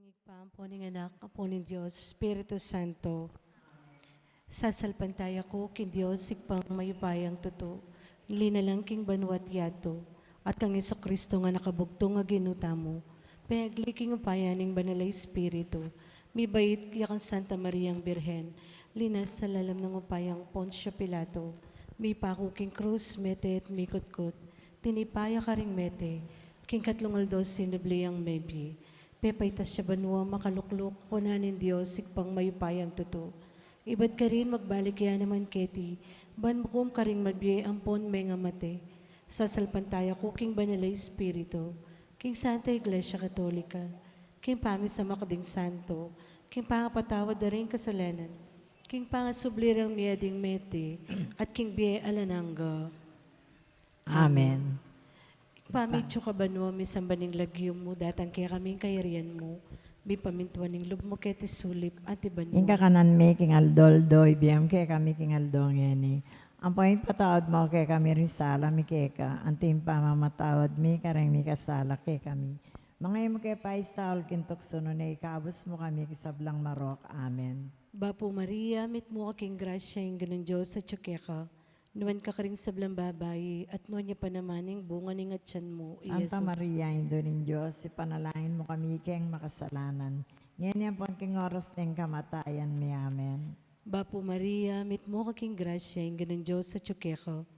Pangigpaan po ng anak, apo ng Diyos, Espiritu Santo. Sasalpantaya ko, kin Diyos, ikpang mayupayang tuto, linalang king banwat yato, at kang Iso Kristo nga nakabugtong nga ginuta mo, pinagliking upayaning banalay Espiritu, may bait yakang Santa Mariang Birhen, linas sa lalam ng upayang Poncio Pilato, may pakuking krus, mete at mikutkot, tinipaya ka ring mete, king katlungaldos sinubliyang maybi, pepaitas siya banwa makalukluk, kunanin Diyos, ikpang mayupayang tuto. Iba't ka rin magbalik ya naman keti, banmukum ka rin magbiay ampon may nga mate. Sasalpantaya ko king banalay Espiritu, king Santa Iglesia Katolika, king pami sa makading santo, king pangapatawad na rin kasalanan, king pangasublirang miyading mete, at king biay alananga. Amen. Pamitso ka ba no, misambaning lagyo mo, datang kaya kaming kayarian mo, may pamintuan ng loob mo kete sulip, ati ba no? Inka kanan me king aldol doy biyam ke kami king aldong ngeni. Ang point patawad mo ke kami rin sala mi keka. Antim pa mamatawad mi kareng mi kasala ke kami. Mga imo ke paistaol kintok suno na ikabos mo kami kisablang marok. Amen. Bapo Maria, mit mo aking grasya yung ganun Diyos sa tsukeka. Nuwan ka karing sablang babayi, at nuwan niya pa naman yung bunga ng atyan mo, Santa Iyesus. Maria, Indo ng Diyos, ipanalangin mo kami keng makasalanan. Ngayon yan po king oras ng kamatayan mi. Amen. Bapo Maria, mit mo aking grasya yung ganun Diyos sa tsukeka.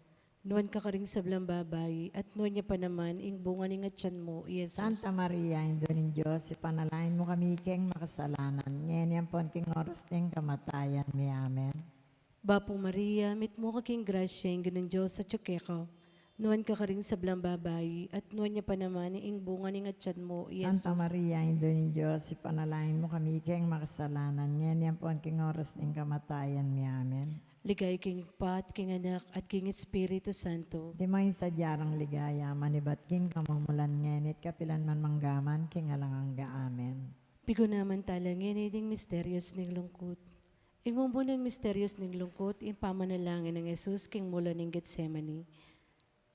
Nuwan ka karing sablang babayi, at nuwan niya pa naman yung bunga ng atyan mo, Iyesus. Santa Maria, Indo ng Diyos, ipanalangin mo kami keng makasalanan. Ngayon yan po king oras ng kamatayan mi. Amen. Bapo Maria, mit mo aking grasya yung ganun Diyos sa tsukeka. Nuwan ka karing sablang babayi, at nuwan niya pa naman yung bunga ng atyan mo, Iyesus. Santa Maria, Indo ng Diyos, ipanalangin mo kami keng makasalanan. Ngayon yan po king oras ng kamatayan mi. Amen. Ligay king Pat, king Anak, at king Espiritu Santo. Di mo yung sadyarang ligaya, manibat king kamumulan ngenit kapilan man manggaman, king alangangga. Amen. Pigo naman talangin, iding misteryos ng lungkot. Ingmumbo ng misteryos ng lungkot, impamanalangin ng Jesus king mula ng Getsemani.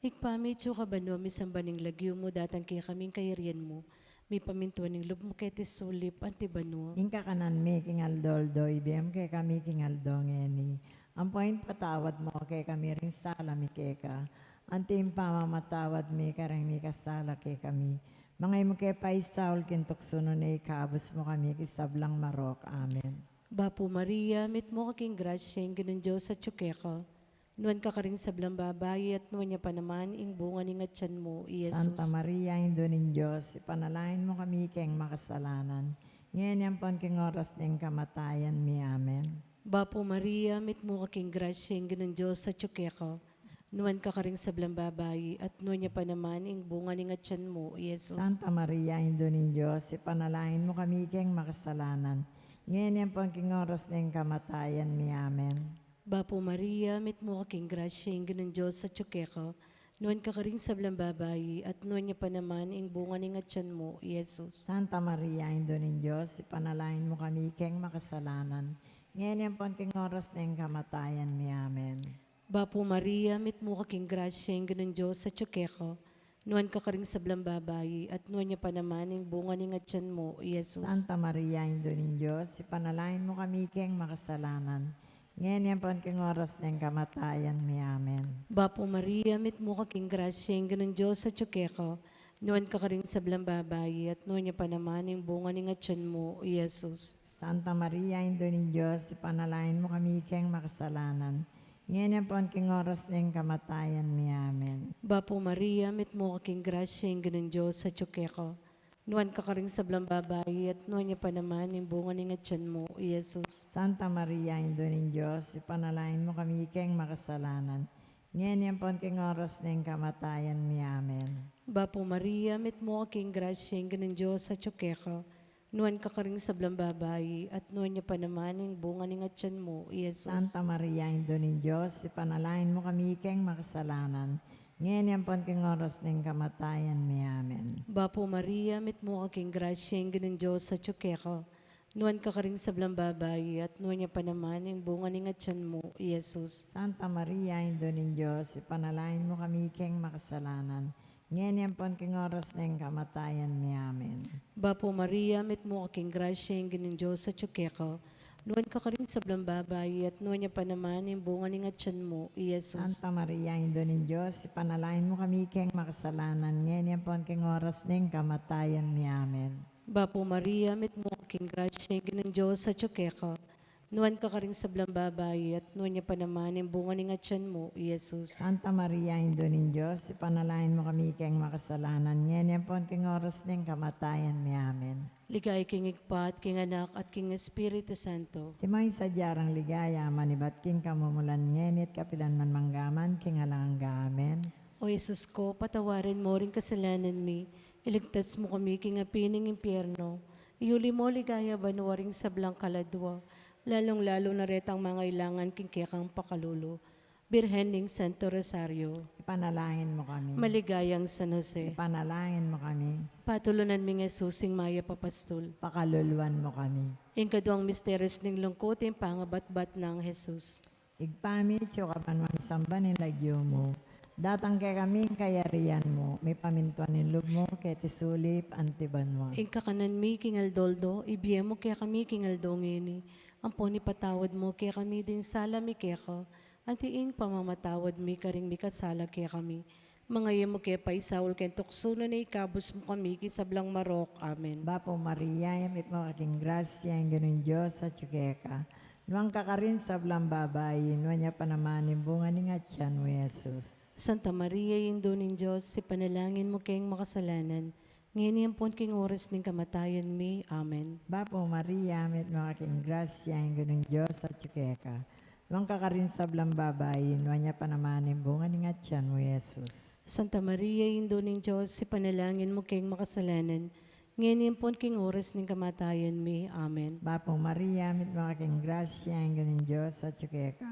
Ikpamitso ka ba no, misamba ng lagyo mo, datang kaya kaming kayarian mo, may pamintuan ng loob mo kete sulip, antibano. Inka kanan mi king aldol doy, biyam kay kami king aldong ngeni. Ang point patawad mo kay kami rin sala mi keka. Antim pa mamatawad mi kareng mi kasala kay kami. Mga imo kay paistaol kintok suno na ikabos mo kami kisablang marok. Amen. Bapo Maria, mit mo aking grasya, yung ganun Diyos sa tsukeka. Nuwan ka karing sablang babayi, at nuwan niya pa naman, yung bunga ng atyan mo, Iyesus. Santa Maria, Indo ng Diyos, ipanalangin mo kami keng makasalanan. Ngayon yan po ang king oras ng kamatayan mi. Amen. Bapo Maria, mit mo aking grasya, yung ganun Diyos sa tsukeka. Nuwan ka karing sablang babayi, at nuwan niya pa naman, yung bunga ng atyan mo, Iyesus. Santa Maria, Indo ng Diyos, ipanalangin mo kami keng makasalanan. Ngayon yan po ang king oras ng kamatayan mi. Amen. Bapo Maria, mit mo aking grasya, yung ganun Diyos sa tsukeka. Nuwan ka karing sablang babayi, at nuwan niya pa naman, yung bunga ng atyan mo, Iyesus. Santa Maria, Indo ng Diyos, ipanalangin mo kami keng makasalanan. Ngayon yan po ang king oras ng kamatayan mi. Amen. Bapo Maria, mit mo aking grasya, yung ganun Diyos sa tsukeka. Nuwan ka karing sablang babayi, at nuwan niya pa naman, yung bunga ng atyan mo, Iyesus. Santa Maria, Indo ng Diyos, ipanalangin mo kami keng makasalanan. Ngayon yan po ang king oras ng kamatayan mi. Amen. Bapo Maria, mit mo aking grasya, yung ganun Diyos sa tsukeka. Nuwan ka karing sablang babayi, at nuwan niya pa naman, yung bunga ng atyan mo, Iyesus. Santa Maria, Indo ng Diyos, ipanalangin mo kami keng makasalanan. Ngayon yan po ang king oras ng kamatayan mi. Amen. Bapo Maria, mit mo aking grasya, yung ganun Diyos sa tsukeka. Nuwan ka karing sablang babayi, at nuwan niya pa naman, yung bunga ng atyan mo, Iyesus. Santa Maria, Indo ng Diyos, ipanalangin mo kami keng makasalanan. Ngayon yan po ang king oras ng kamatayan mi. Amen. Bapo Maria, mit mo aking grasya, yung ganun Diyos sa tsukeka. Nuwan ka karing sablang babayi, at nuwan niya pa naman, yung bunga ng atyan mo, Iyesus. Santa Maria, Indo ng Diyos, ipanalangin mo kami keng makasalanan. Ngayon yan po ang king oras ng kamatayan mi. Amen. Bapo Maria, mit mo aking grasya, yung ganun Diyos sa tsukeka. Nuwan ka karing sablang babayi, at nuwan niya pa naman, yung bunga ng atyan mo, Iyesus. Santa Maria, Indo ng Diyos, ipanalangin mo kami keng makasalanan. Ngayon pon king oras ng kamatayan mi. Amen. Bapo Maria, met mo aking grasya, yung gining Diyos sa tsukeko. Nuwan ka rin sa blambabay, at nuwan niya pa naman yung bunga ng atyan mo, Iyesus. Santa Maria, Indo ng Diyos, ipanalangin mo kami keng makasalanan. Ngayon pon king oras ng kamatayan mi. Amen. Bapo Maria, met mo aking grasya, yung gining Diyos sa tsukeko. Nuwan ka rin sa blambabay, at nuwan niya pa naman yung bunga ng atyan mo, Iyesus. Santa Maria, Indo ng Diyos, ipanalangin mo kami keng makasalanan. Ngayon pon king oras ng kamatayan mi. Amen. Ligay king igpat, king anak, at king Espiritu Santo. Timay sa jarang ligaya, manibat king kamumulan ngenit kapilan man manggaman, king alangga. Amen. O Jesus ko, patawarin mo rin kasalanan mi. Iligtas mo kami king apining impyerno. Iuli mo ligaya banwaring sablang kaladwa. Lalong-lalo na retang mga ilangan king kekang pakalulo. Birhen ning Santo Rosario. Ipanalangin mo kami. Maligayang San Jose. Ipanalangin mo kami. Patulunan mi nga susing maya papastol. Pakaluluan mo kami. Ingkaduang misteryos ning lungkot yung pangabat-bat ng Jesus. Igpami, tsukapan samba ni lagyo mo. Datang kay kami kayarian mo. May pamintuan ni lub mo, kay tisulip, antiban mo. Ing kakanan mi king aldoldo, ibiyem mo kaya kami king aldongini. Ampon patawad mo kaya kami din sala mi kaya ko. Antiing pamamatawad mi karing mi kasala kaya kami. Mga mo kaya paisawol kaya tuksuno na ikabos mo kami kisablang marok. Amen. Bapo Maria, yamit mo aking grasya, ang ganun Diyos sa tsukeka. Nuwang kakarin sa blang babayin, nuwan niya pa naman yung bunga ni Atyan mo, Jesus. Santa Maria, yung doon Diyos, si panalangin mo kayong makasalanan. Ngayon yung pon king oras ng kamatayan mi. Amen. Bapo Maria, yamit mo aking grasya, ang ganun Diyos sa tsukeka. Nuwang kakarin sa blang babayin, nuwan niya pa naman yung bunga ni Atyan mo, Jesus. Santa Maria, yung doon Diyos, si panalangin mo kayong makasalanan. Ngayon yung pon king oras ng kamatayan mi. Amen. Bapo Maria, mit mo aking grasya, ang ganun Diyos sa tsukeka.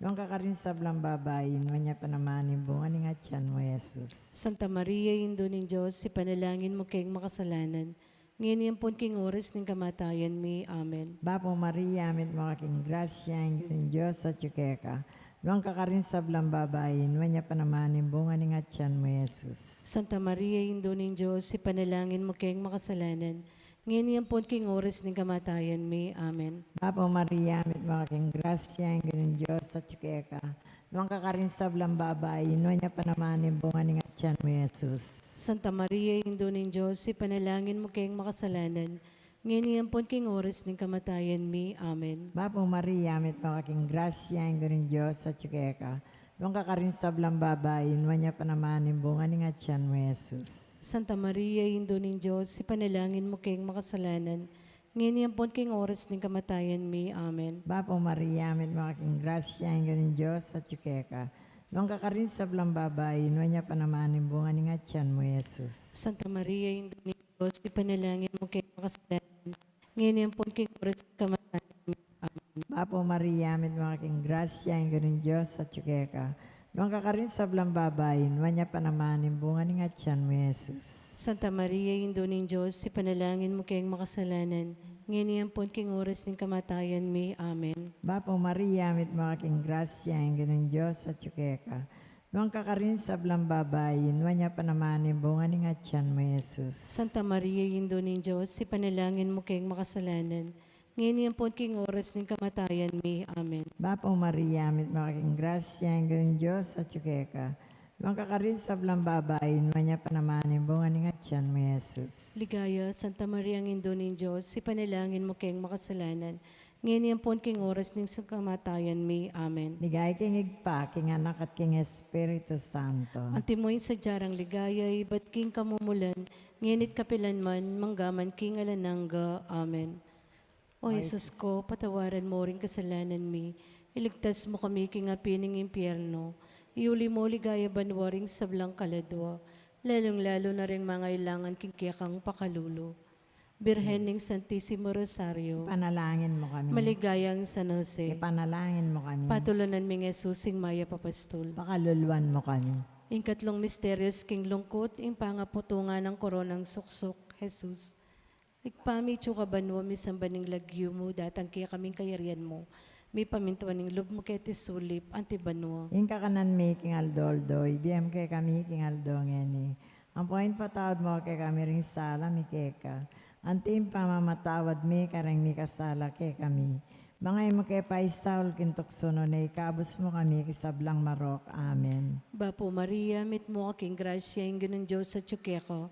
Noong kakarin sa blang babayin, nuwan niya pa naman yung bunga ni Atyan mo, Jesus. Santa Maria, yung doon Diyos, si panalangin mo kayong makasalanan. Ngayon yung pon king oras ng kamatayan mi. Amen. Bapo Maria, mit mo aking grasya, ang ganun Diyos sa tsukeka. Noong kakarin sa blang babayin, nuwan niya pa naman yung bunga ni Atyan mo, Jesus. Santa Maria, yung doon Diyos, si panalangin mo kayong makasalanan. Ngayon yung pon king oras ng kamatayan mi. Amen. Bapo Maria, mit mo aking grasya, ang ganun Diyos sa tsukeka. Noong kakarin sa blang babayin, nuwan niya pa naman yung bunga ni Atyan mo, Jesus. Santa Maria, yung doon Diyos, si panalangin mo kayong makasalanan. Ngayon yung pon king oras ng kamatayan mi. Amen. Bapo Maria, mit mo aking grasya, ang ganun Diyos sa tsukeka. Noong kakarin sa blang babayin, nuwan niya pa naman yung bunga ni Atyan mo, Jesus. Santa Maria, yung doon Diyos, si panalangin mo kayong makasalanan. Ngayon yung pon king oras ng kamatayan mi. Amen. Bapo Maria, mit mo aking grasya, ang ganun Diyos sa tsukeka. Noong kakarin sa blang babayin, nuwan niya pa naman yung bunga ni Atyan mo, Jesus. Santa Maria, yung doon Diyos, si panalangin mo kayong makasalanan. Ngayon yung pon king oras ng kamatayan mi. Amen. Bapo Maria, mit mo aking grasya, ang ganun Diyos sa tsukeka. Noong kakarin sa blang babayin, nuwan niya pa naman yung bunga ni Atyan mo, Jesus. Santa Maria, yung doon Diyos, si panalangin mo kayong makasalanan. Ngayon yung pon king oras ng kamatayan mi. Amen. Bapo Maria, mit mo aking grasya, ang ganun Diyos sa tsukeka. Noong kakarin sa blang babayin, nuwan niya pa naman yung bunga ni Atyan mo, Jesus. Santa Maria, yung doon Diyos, si panalangin mo kayong makasalanan. Ngayon yung pon king oras ng kamatayan mi. Amen. Bapo Maria, mit mo aking grasya, ang ganun Diyos sa tsukeka. Noong kakarin sa blang babayin, nuwan niya pa naman yung bunga ni Atyan mo, Jesus. Ligaya, Santa Maria, ang Indonin Diyos, si panalangin mo kayong makasalanan. Ngayon yung pon king oras ng kamatayan mi. Amen. Ligay king igpa, king anak at king Espiritu Santo. Antimoy sa jarang ligaya, iba't king kamumulan, nginit kapilan man, manggaman king alanangga. Amen. O Jesus ko, patawaran mo rin kasalanan mi. Iligtas mo kami king apining impyerno. Iuli mo ligaya banwaring sablang kaladwa. Lalong-lalo na rin mga ilangan king kiyakang pakalulo. Birhen ning Santissimo Rosario. Panalangin mo kami. Maligayang San Jose. Panalangin mo kami. Patulunan mi nga susing maya papastol. Pakaluluan mo kami. Ing katlong misteryos king lungkot, ing pangaputungan ng koronang suksok, Jesus. Igpami tsuka banwa mi sambaning lagyo mo, datang kaya kaming kayarian mo. May pamintuan ng loob mo kaya tisulip, anti banwa. Yung kakanan mi king aldoldo, ibiyam kay kami king aldongeni. Ang point patawad mo kay kami ring sala mi keka. Antim pamamatawad mi kareng mi kasala kay kami. Mga imo kay paistawal kintok suno na ikabos mo kami kisablang marok. Amen. Bapo Maria, mit mo aking grasya, yung ganun Diyos sa tsukeko.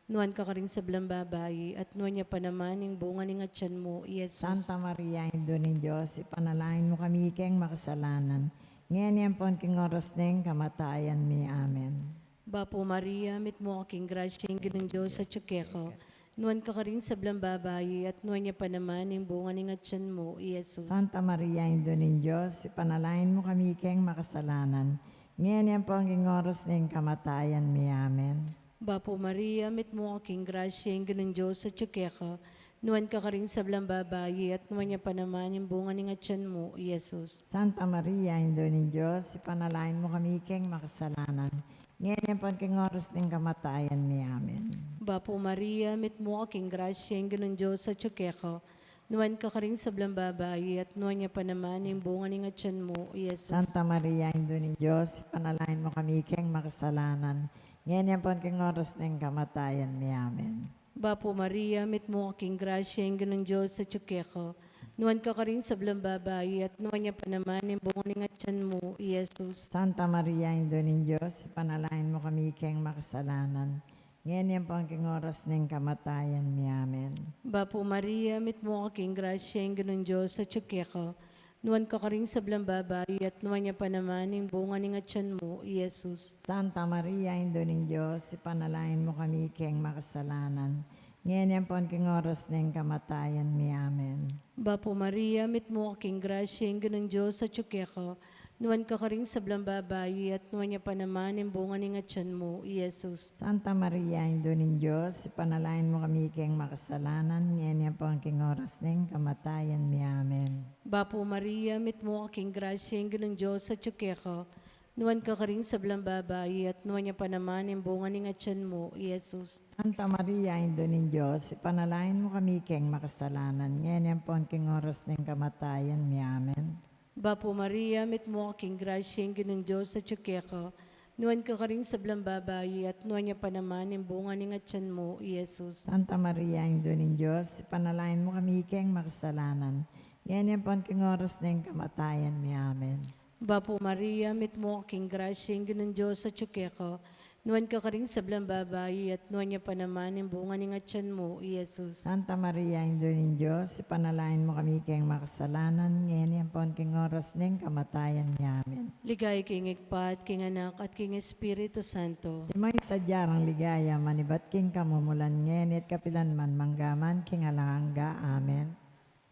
Nuan ka rin sa blang babayi, at nuan niya pa naman yung bunga ng atyan mo, Yesus. Santa Maria, Indo ng Diyos, ipanalangin mo kami keng makasalanan. Ngayon yan po ang king oras ng kamatayan mi. Amen. Bapo Maria, mit mo aking grasya, yung ganun Diyos sa tsukeko. Nuan ka rin sa blang babayi, at nuan niya pa naman yung bunga ng atyan mo, Yesus. Santa Maria, Indo ng Diyos, ipanalangin mo kami keng makasalanan. Ngayon yan po ang king oras ng kamatayan mi. Amen. Bapo Maria, mit mo aking grasya, yung ganun Diyos sa tsukeko. Nuan ka rin sa blang babayi, at nuan niya pa naman yung bunga ng atyan mo, Yesus. Santa Maria, Indo ng Diyos, ipanalangin mo kami keng makasalanan. Ngayon yan po ang king oras ng kamatayan mi. Amen. Bapo Maria, mit mo aking grasya, yung ganun Diyos sa tsukeko. Nuan ka rin sa blang babayi, at nuan niya pa naman yung bunga ng atyan mo, Yesus. Santa Maria, Indo ng Diyos, ipanalangin mo kami keng makasalanan. Ngayon yan po ang king oras ng kamatayan mi. Amen. Bapo Maria, mit mo aking grasya, yung ganun Diyos sa tsukeko. Nuan ka rin sa blang babayi, at nuan niya pa naman yung bunga ng atyan mo, Yesus. Santa Maria, Indo ng Diyos, ipanalangin mo kami keng makasalanan. Ngayon yan po ang king oras ng kamatayan mi. Amen. Bapo Maria, mit mo aking grasya, yung ganun Diyos sa tsukeko. Nuan ka rin sa blang babayi, at nuan niya pa naman yung bunga ng atyan mo, Yesus. Santa Maria, Indo ng Diyos, ipanalangin mo kami keng makasalanan. Ngayon yan po ang king oras ng kamatayan mi. Amen. Bapo Maria, mit mo aking grasya, yung ganun Diyos sa tsukeko. Nuan ka rin sa blang babayi, at nuan niya pa naman yung bunga ng atyan mo, Yesus. Santa Maria, Indo ng Diyos, ipanalangin mo kami keng makasalanan. Ngayon yan po ang king oras ng kamatayan mi. Amen. Bapo Maria, mit mo aking grasya, yung ganun Diyos sa tsukeko. Nuan ka rin sa blang babayi, at nuan niya pa naman yung bunga ng atyan mo, Yesus. Santa Maria, Indo ng Diyos, ipanalangin mo kami keng makasalanan. Ngayon yan po ang king oras ng kamatayan mi. Amen. Bapo Maria, mit mo aking grasya, yung ganun Diyos sa tsukeko. Nuan ka rin sa blang babayi, at nuan niya pa naman yung bunga ng atyan mo, Yesus. Santa Maria, Indo ng Diyos, ipanalangin mo kami keng makasalanan. Ngayon yan po ang king oras ng kamatayan mi. Amen. Bapo Maria, mit mo aking grasya, yung ganun Diyos sa tsukeko. Nuan ka rin sa blang babayi, at nuan niya pa naman yung bunga ng atyan mo, Yesus. Santa Maria, Indo ng Diyos, ipanalangin mo kami keng makasalanan. Ngayon yan po ang king oras ng kamatayan mi. Amen. Ligay king Igpat, king Anak, at king Espiritu Santo. Di may sadyarang ligaya, manibat king kamumulan ngayon at kapilan man manggaman king alangga. Amen.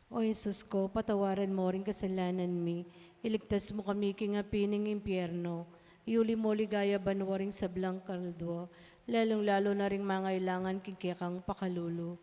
O Jesus ko, patawaran mo rin kasalanan mi. Iligtas mo kami king apining impyerno. Iuli mo ligaya banwa ring sa blang kaldwa. Lalong-lalo na ring mga ilangan kikikang pakalulo.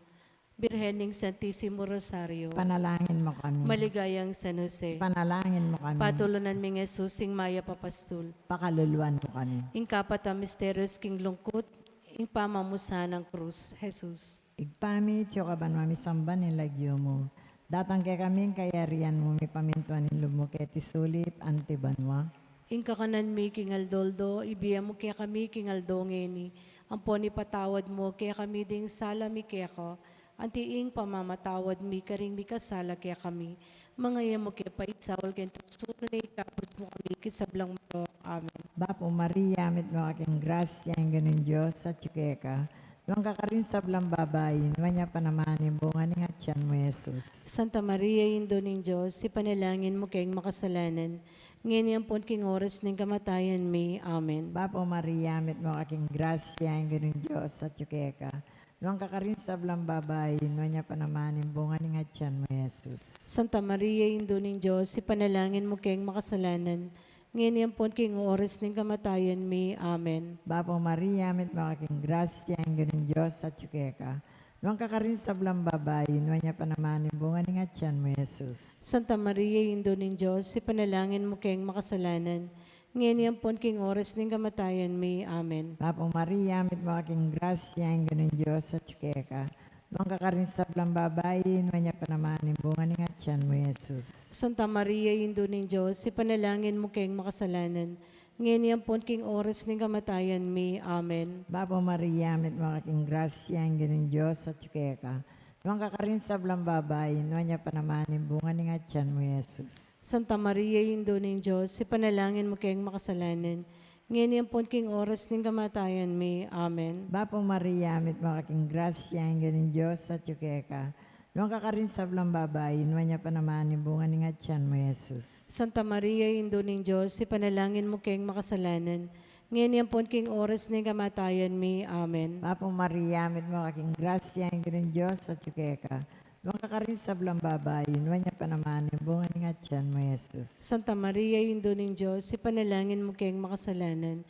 Birhening Santissimo Rosario. Panalangin mo kami. Maligayang San Jose. Panalangin mo kami. Patulunan ming Jesus, sing maya papastul. Pakaluluan mo kami. Ing kapata misterios king lungkot, ing pamamusa ng krus, Jesus. Igpami, tiyo ka ban mamisamba nilagyo mo. Datang kay kaming kayarian mo, may pamintuan ng lumo kay tisulip, antibanwa. Ing kakanan mi king aldoldo, ibiya mo kaya kami king aldongeni. Ang poni patawad mo kaya kami ding sala mi kaya ko. Antiing pamamatawad mi karing mi kasala kaya kami. Mga iya mo kaya paitsawal kaya tuksuno na ikapos mo kami kisablang mo. Amen. Bapo Maria, mit mo aking grasya, ang ganun Diyos, sa tsukeka. Nung kakarin sa blang babae, naman niya pa naman yung bunga ng atyan mo, Jesus. Santa Maria, Indo ng Diyos, ipanalangin mo kayong makasalanan. Ngayon yan po king oras ng kamatayan may. Amen. Bapo Maria, mit mo aking grasya, ang ganun Diyos, sa tsukeka. Nung kakarin sa blang babae, naman niya pa naman yung bunga ng atyan mo, Jesus. Santa Maria, Indo ng Diyos, ipanalangin mo kayong makasalanan. Ngayon yan po king oras ng kamatayan may. Amen. Bapo Maria, mit mo aking grasya, ang ganun Diyos, sa tsukeka. Nung kakarin sa blang babae, naman niya pa naman yung bunga ng atyan mo, Jesus. Santa Maria, Indo ng Diyos, ipanalangin mo kayong makasalanan. Ngayon yan po king oras ng kamatayan may. Amen. Bapo Maria, mit mo aking grasya, ang ganun Diyos, sa tsukeka. Nung kakarin sa blang babae, naman niya pa naman yung bunga ng atyan mo, Jesus. Santa Maria, Indo ng Diyos, ipanalangin mo kayong makasalanan. ngayon yan po king oras ng kamatayan mi. Amen. Bapa Maria, met makaking grasya, ang ganun Diyos at tsukeka. Nuwang kakarin sa blang babae, nuwan niya panamanin bunga ni nga tiyan mo, Jesus. Santa Maria, Indo ng Diyos, ipanalangin mo kayong makasalanan, ngayon yan po king oras ng kamatayan mi. Amen. Bapa Maria, met makaking grasya, ang ganun Diyos at tsukeka. Nuwang kakarin sa blang babae, nuwan niya panamanin bunga ni nga tiyan mo, Jesus. Santa Maria, Indo ng Diyos, ipanalangin mo kayong makasalanan, ngayon yan po king oras ng kamatayan mi. Amen. Bapa Maria, met makaking grasya, ang ganun Diyos at tsukeka. Nuwang kakarin sa blang babae, nuwan niya panamanin bunga ni nga tiyan mo, Jesus. Santa Maria, Indo ng Diyos, ipanalangin mo kayong makasalanan,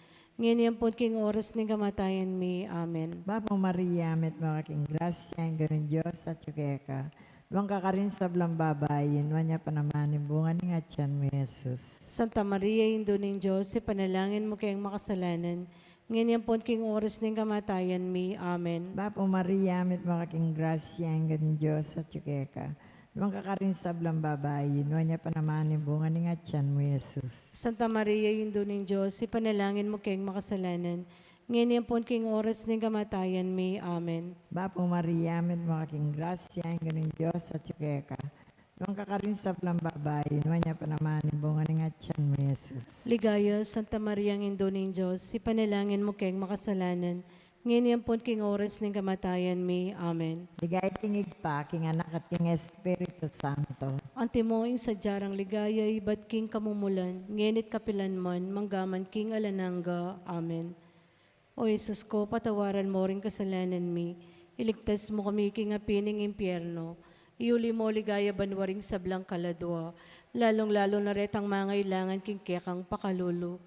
ngayon yan po king oras ng kamatayan mi. Amen. Bapa Maria, met makaking grasya, ang ganun Diyos at tsukeka. Nuwang kakarin sa blang babae, nuwan niya panamanin bunga ni nga tiyan mo, Jesus. Santa Maria, Indo ng Diyos, ipanalangin mo kayong makasalanan, ngayon yan po king oras ng kamatayan mi. Amen. Bapa Maria, met makaking grasya, ang ganun Diyos at tsukeka. Nuwang kakarin sa blang babae, nuwan niya panamanin bunga ni nga tiyan mo, Jesus. Santa Maria, Indo ng Diyos, ipanalangin mo kayong makasalanan, ngayon yan po king oras ng kamatayan mi. Amen. Bapa Maria, met makaking grasya, ang ganun Diyos at tsukeka. Nuwang kakarin sa blang babae, nuwan niya panamanin bunga ni nga tiyan mo, Jesus. Ligaya, Santa Maria, Indo ng Diyos, ipanalangin mo kayong makasalanan, ngayon yan po king oras ng kamatayan mi. Amen. Ligay tingig pa, king anak at king Espiritu Santo. Antimoing sa jarang ligaya, iba't king kamumulan, ngenit kapilan man, manggaman king alananga. Amen. O Jesus ko, patawaran mo rin kasalanan mi, iligtas mo kami king apining impyerno, iuli mo ligaya banwaring sablang kaladwa, lalong-lalo na retang mangailangan king kekang pakalulu.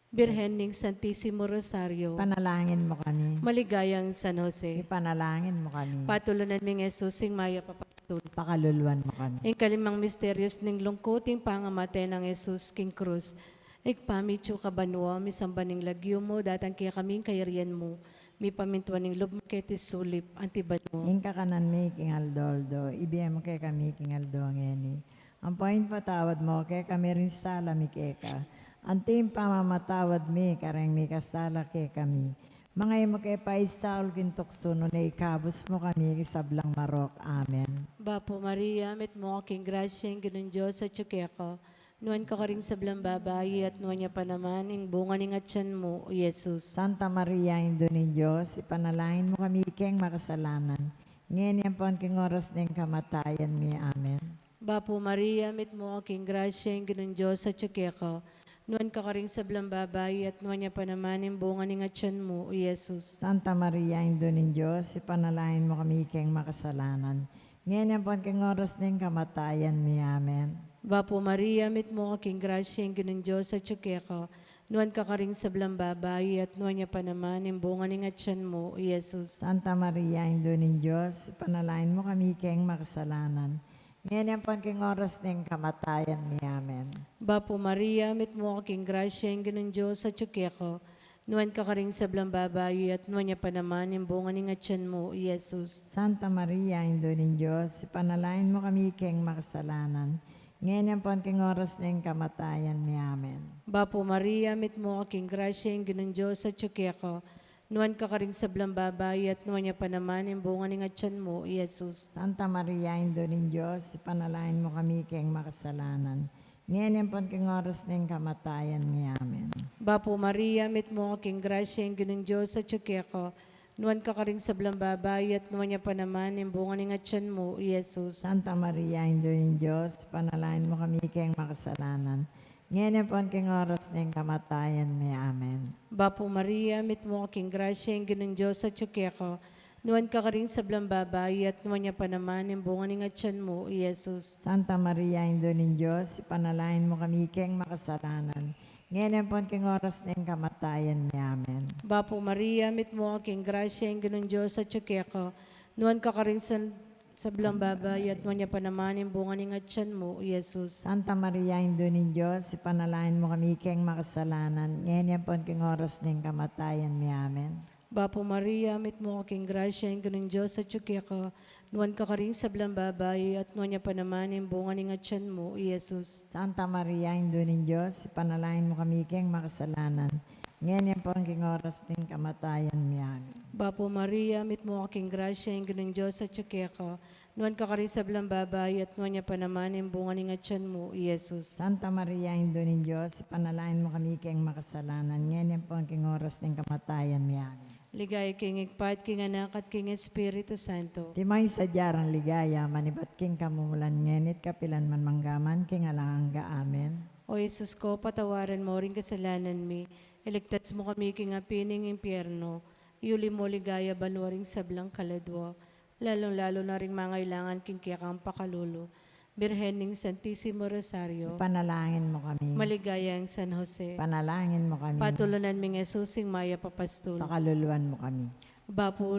Birhen ning Santissimo Rosario, Panalangin mo kami. maligayang San Jose, Ipanalangin mo kami. patulunan ming Jesus, sing maya papastol. Pakaluluan mo kami. Ang kalimang misteryos ning lungkuting pangamate ng Jesus king krus, ikpamityo kabanwa, misambaning lagyo mo, datang kaya kaming kayarian mo, mi pamintuan ning lob maketis sulip, antiban mo. Ingka kanan mi king aldoldo, ibiyem mo kay kami king aldo ngeni. Ang point patawad mo kay kami rin sala mi keka. Antim pamamatawad mi karang mi kasala kay kami. Mga imo kay paistaul kintukso no na ikabos mo kami sablang marok. Amen. Bapo Maria, met mo aking grasya, ang ganun Diyos sa tsukeko, nuwan ka ring sa blang babae at nuwan niya pa naman, ang bunga ng atyan mo, o Jesus. Santa Maria, Indo ni Diyos, ipanalangin mo kami keng makasalanan. Ngayon yan po ang king oras ng kamatayan mi. Amen. Bapo Maria, met mo aking grasya, ang ganun Diyos sa tsukeko, nuwan ka ring sa blang babae at nuwan niya pa naman, ang bunga ng atyan mo, o Jesus. Santa Maria, Indo ni Diyos, ipanalangin mo kami keng makasalanan. Ngayon yan po ang king oras ng kamatayan mi. Amen. Bapo Maria, met mo aking grasya, ang ganun Diyos sa tsukeko, nuwan ka ring sa blang babae at nuwan niya pa naman, ang bunga ng atyan mo, o Jesus. Santa Maria, Indo ni Diyos, ipanalangin mo kami keng makasalanan. Ngayon yan po ang king oras ng kamatayan mi. Amen. Bapo Maria, met mo aking grasya, ang ganun Diyos sa tsukeko, nuwan ka ring sa blang babae at nuwan niya pa naman, ang bunga ng atyan mo, o Jesus. Santa Maria, Indo ni Diyos, ipanalangin mo kami keng makasalanan. Ngayon yan po ang king oras ng kamatayan mi. Amen. Bapo Maria, met mo aking grasya, ang ganun Diyos sa tsukeko, nuwan ka ring sa blang babae at nuwan niya pa naman, ang bunga ng atyan mo, o Jesus. Santa Maria, Indo ni Diyos, ipanalangin mo kami keng makasalanan. Ngayon yan po ang king oras ng kamatayan mi. Amen. Bapo Maria, met mo aking grasya, ang ganun Diyos sa tsukeko, nuwan ka ring sa blang babae at nuwan niya pa naman, ang bunga ng atyan mo, o Jesus. Santa Maria, Indo ni Diyos, ipanalangin mo kami keng makasalanan. Ngayon yan po ang king oras ng kamatayan mi. Amen. Bapo Maria, met mo aking grasya, ang ganun Diyos sa tsukeko, nuwan ka ring sa blang babae at nuwan niya pa naman, ang bunga ng atyan mo, o Jesus. Santa Maria, Indo ni Diyos, ipanalangin mo kami keng makasalanan. Ngayon yan po ang king oras ng kamatayan mi. Amen. Bapo Maria, met mo aking grasya, ang ganun Diyos sa tsukeko, nuwan ka ring sa blang babae at nuwan niya pa naman, ang bunga ng atyan mo, o Jesus. Santa Maria, Indo ni Diyos, ipanalangin mo kami keng makasalanan. Ngayon yan po ang king oras ng kamatayan mi. Amen. Bapo Maria, met mo aking grasya, ang ganun Diyos sa tsukeko, nuwan ka karing sa babae, at nuwan niya pa naman yung bunga ng tiyan mo, Iyesus. Santa Maria, Indo ng Diyos, panalangin mo kami keng makasalanan. Ngayon yan po ang king oras ng kamatayan niya. Bapo Maria, mit mo aking grasya, yung ganun Diyos at tsaka ka. Nuwan ka karing sa babae, at nuwan niya pa naman yung bunga ng tiyan mo, Iyesus. Santa Maria, Indo ng Diyos, panalangin mo kami keng makasalanan. Ngayon yan po ang king oras ng kamatayan niya. Ligaya king igpat, king anak at king Espiritu Santo. Timay sa jarang ligaya, manibat king kamumulan ngenit kapilan man manggaman, king alangga, amen. O Jesus ko, patawaran mo rin kasalanan mi. Iligtas mo kami king apining impyerno. Iuli mo ligaya banwaring sablang kaladwa. Lalong-lalo na ring mangailangan king kiyakang pakalulo. Birhen ning Santissimo Rosario. Panalangin mo kami. Maligayang San Jose. Panalangin mo kami. Patulunan ming Jesusing Maya Papastol. Pakaluluan mo kami. Bapo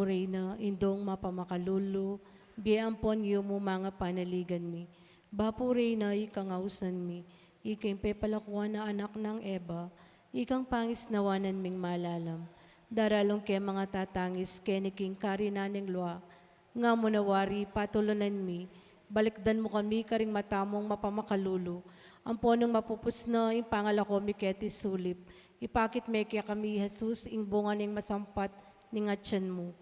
Reyna, indong mapamakalulo, biyampon yu mo mga panaligan mi. Bapo Reyna, ikangausan mi, iking pepalakuan na anak ng Eva, ikang pangis nawanan ming malalam. Daralong ke mga tatangis, keniking karinaning luwa, nga munawari patulunan mi, balikdan mo kami karing matamong mapamakalulo, amponong mapupus na yung pangalako mi keti sulip, ipakit me kaya kami Jesus ing bunga ning masampat ning atyan mo,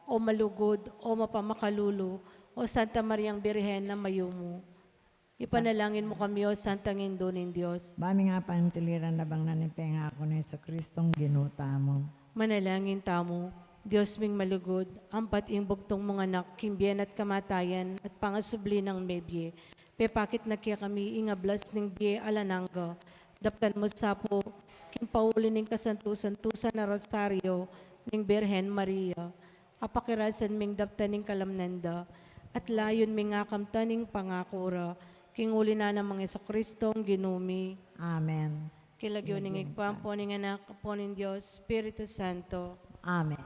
o malugod, o mapamakalulo, o Santa Mariang Birhen na mayo mo. Ipanalangin mo kami, o Santa Ngindo ng Diyos. Bami nga pangtiliran na bang nanipenga ako ni sa Kristong ginuta mo. Manalangin tamo, Diyos ming malugod, ampat ing bugtong mga anak, kimbiyan at kamatayan, at pangasubli ng mebye. Pepakit na kaya kami ingablas ng biye alanangga. Daptan mo sapo, kimpauli ng kasantusan-tusan na rosaryo, ng Birhen Maria. Apakirasan ming daptan ng kalamnanda, at layon ming akamtan ng pangakura, kinguli na ng mga Kristong ginumi. Amen. Kilagyo ning igpampo ning anak po ning Diyos, Espiritu Santo. Amen.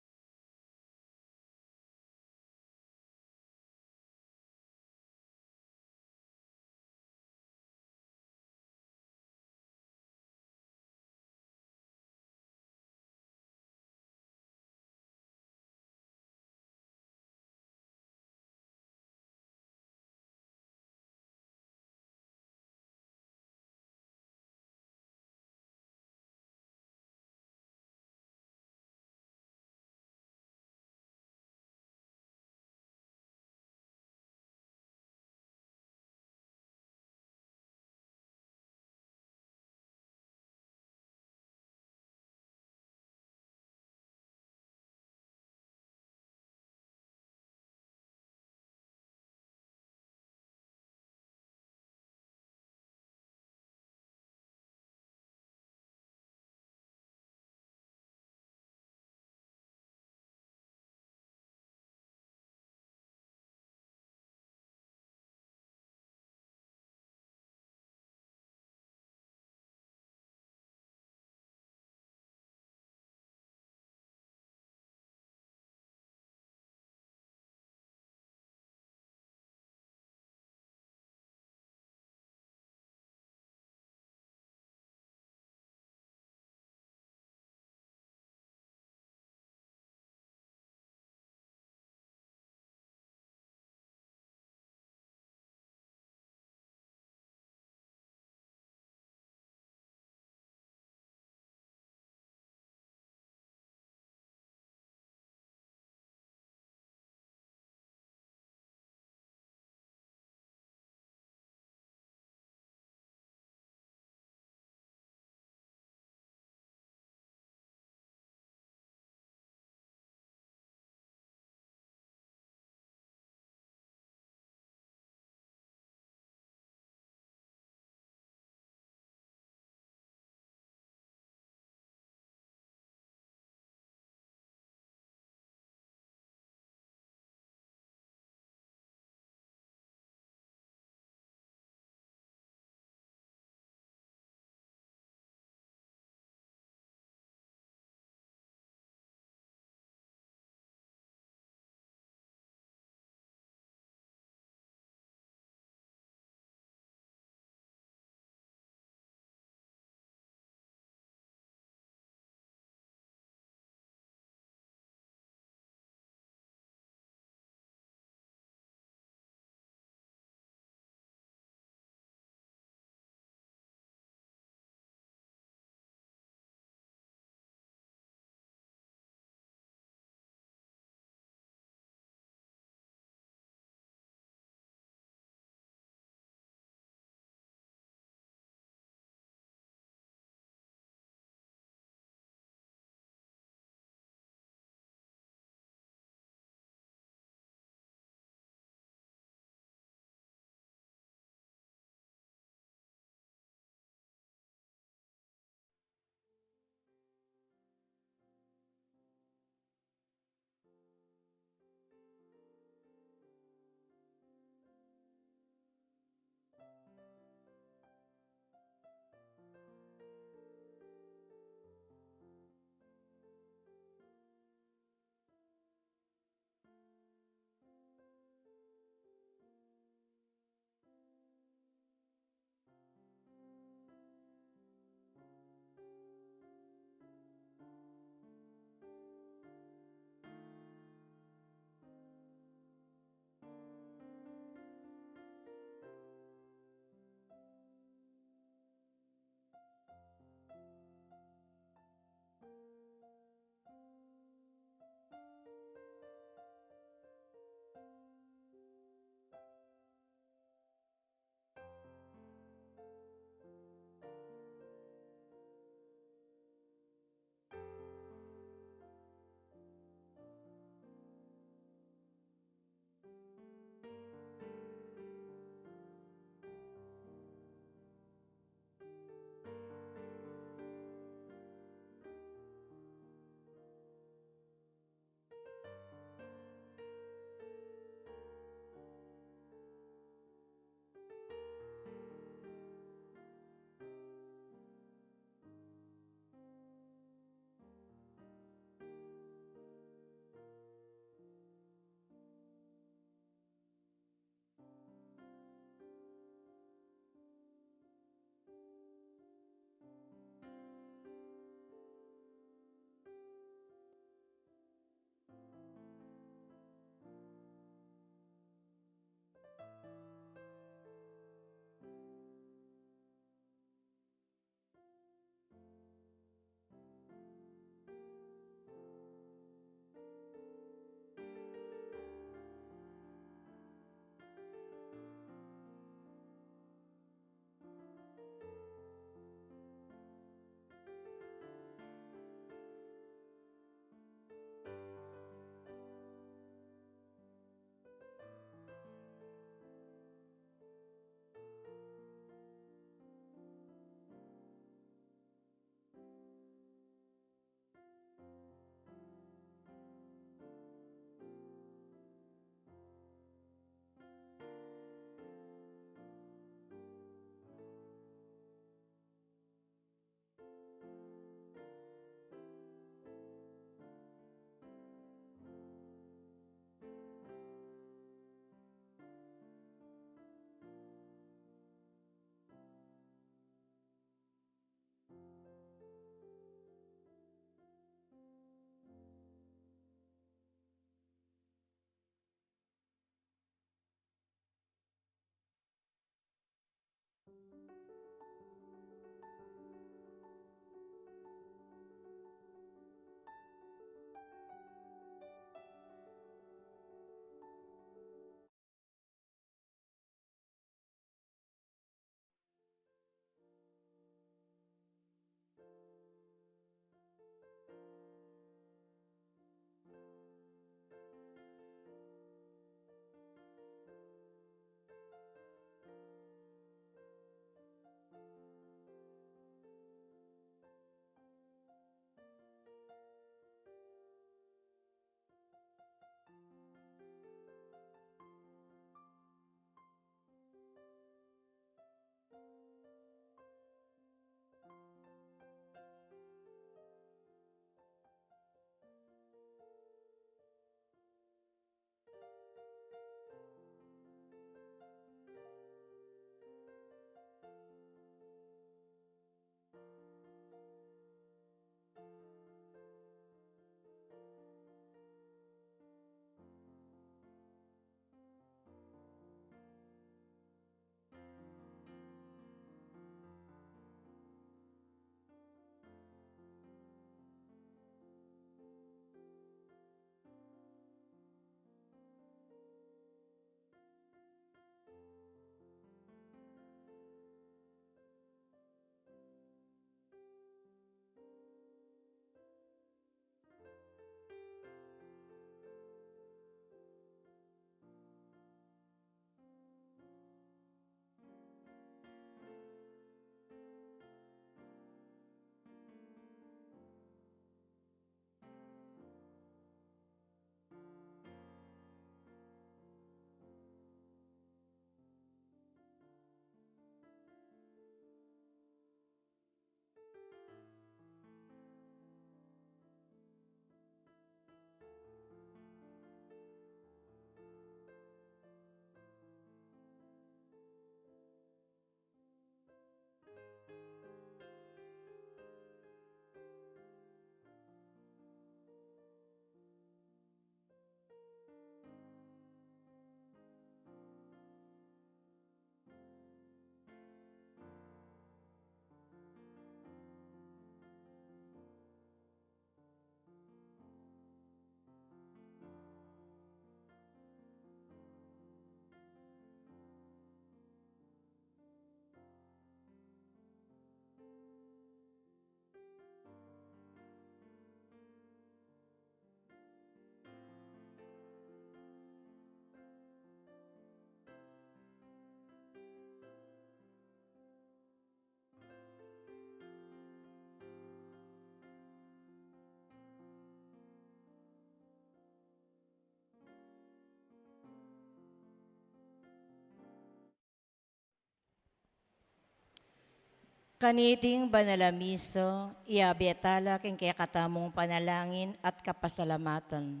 Kaniting banalamiso, iabetala king kaya katamong panalangin at kapasalamatan,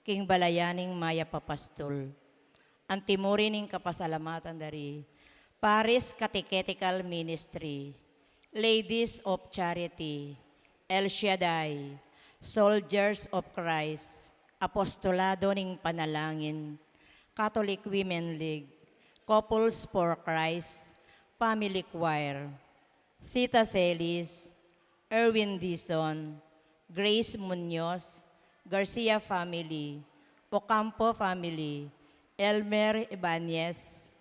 king balayaning maya papastol. Ang timuri ning kapasalamatan dari Paris Catechetical Ministry, Ladies of Charity, El Shaddai, Soldiers of Christ, Apostolado ning Panalangin, Catholic Women League, Couples for Christ, Family Choir, Sita Celis, Erwin Dizon, Grace Munoz, Garcia Family, Ocampo Family, Elmer Ibanez,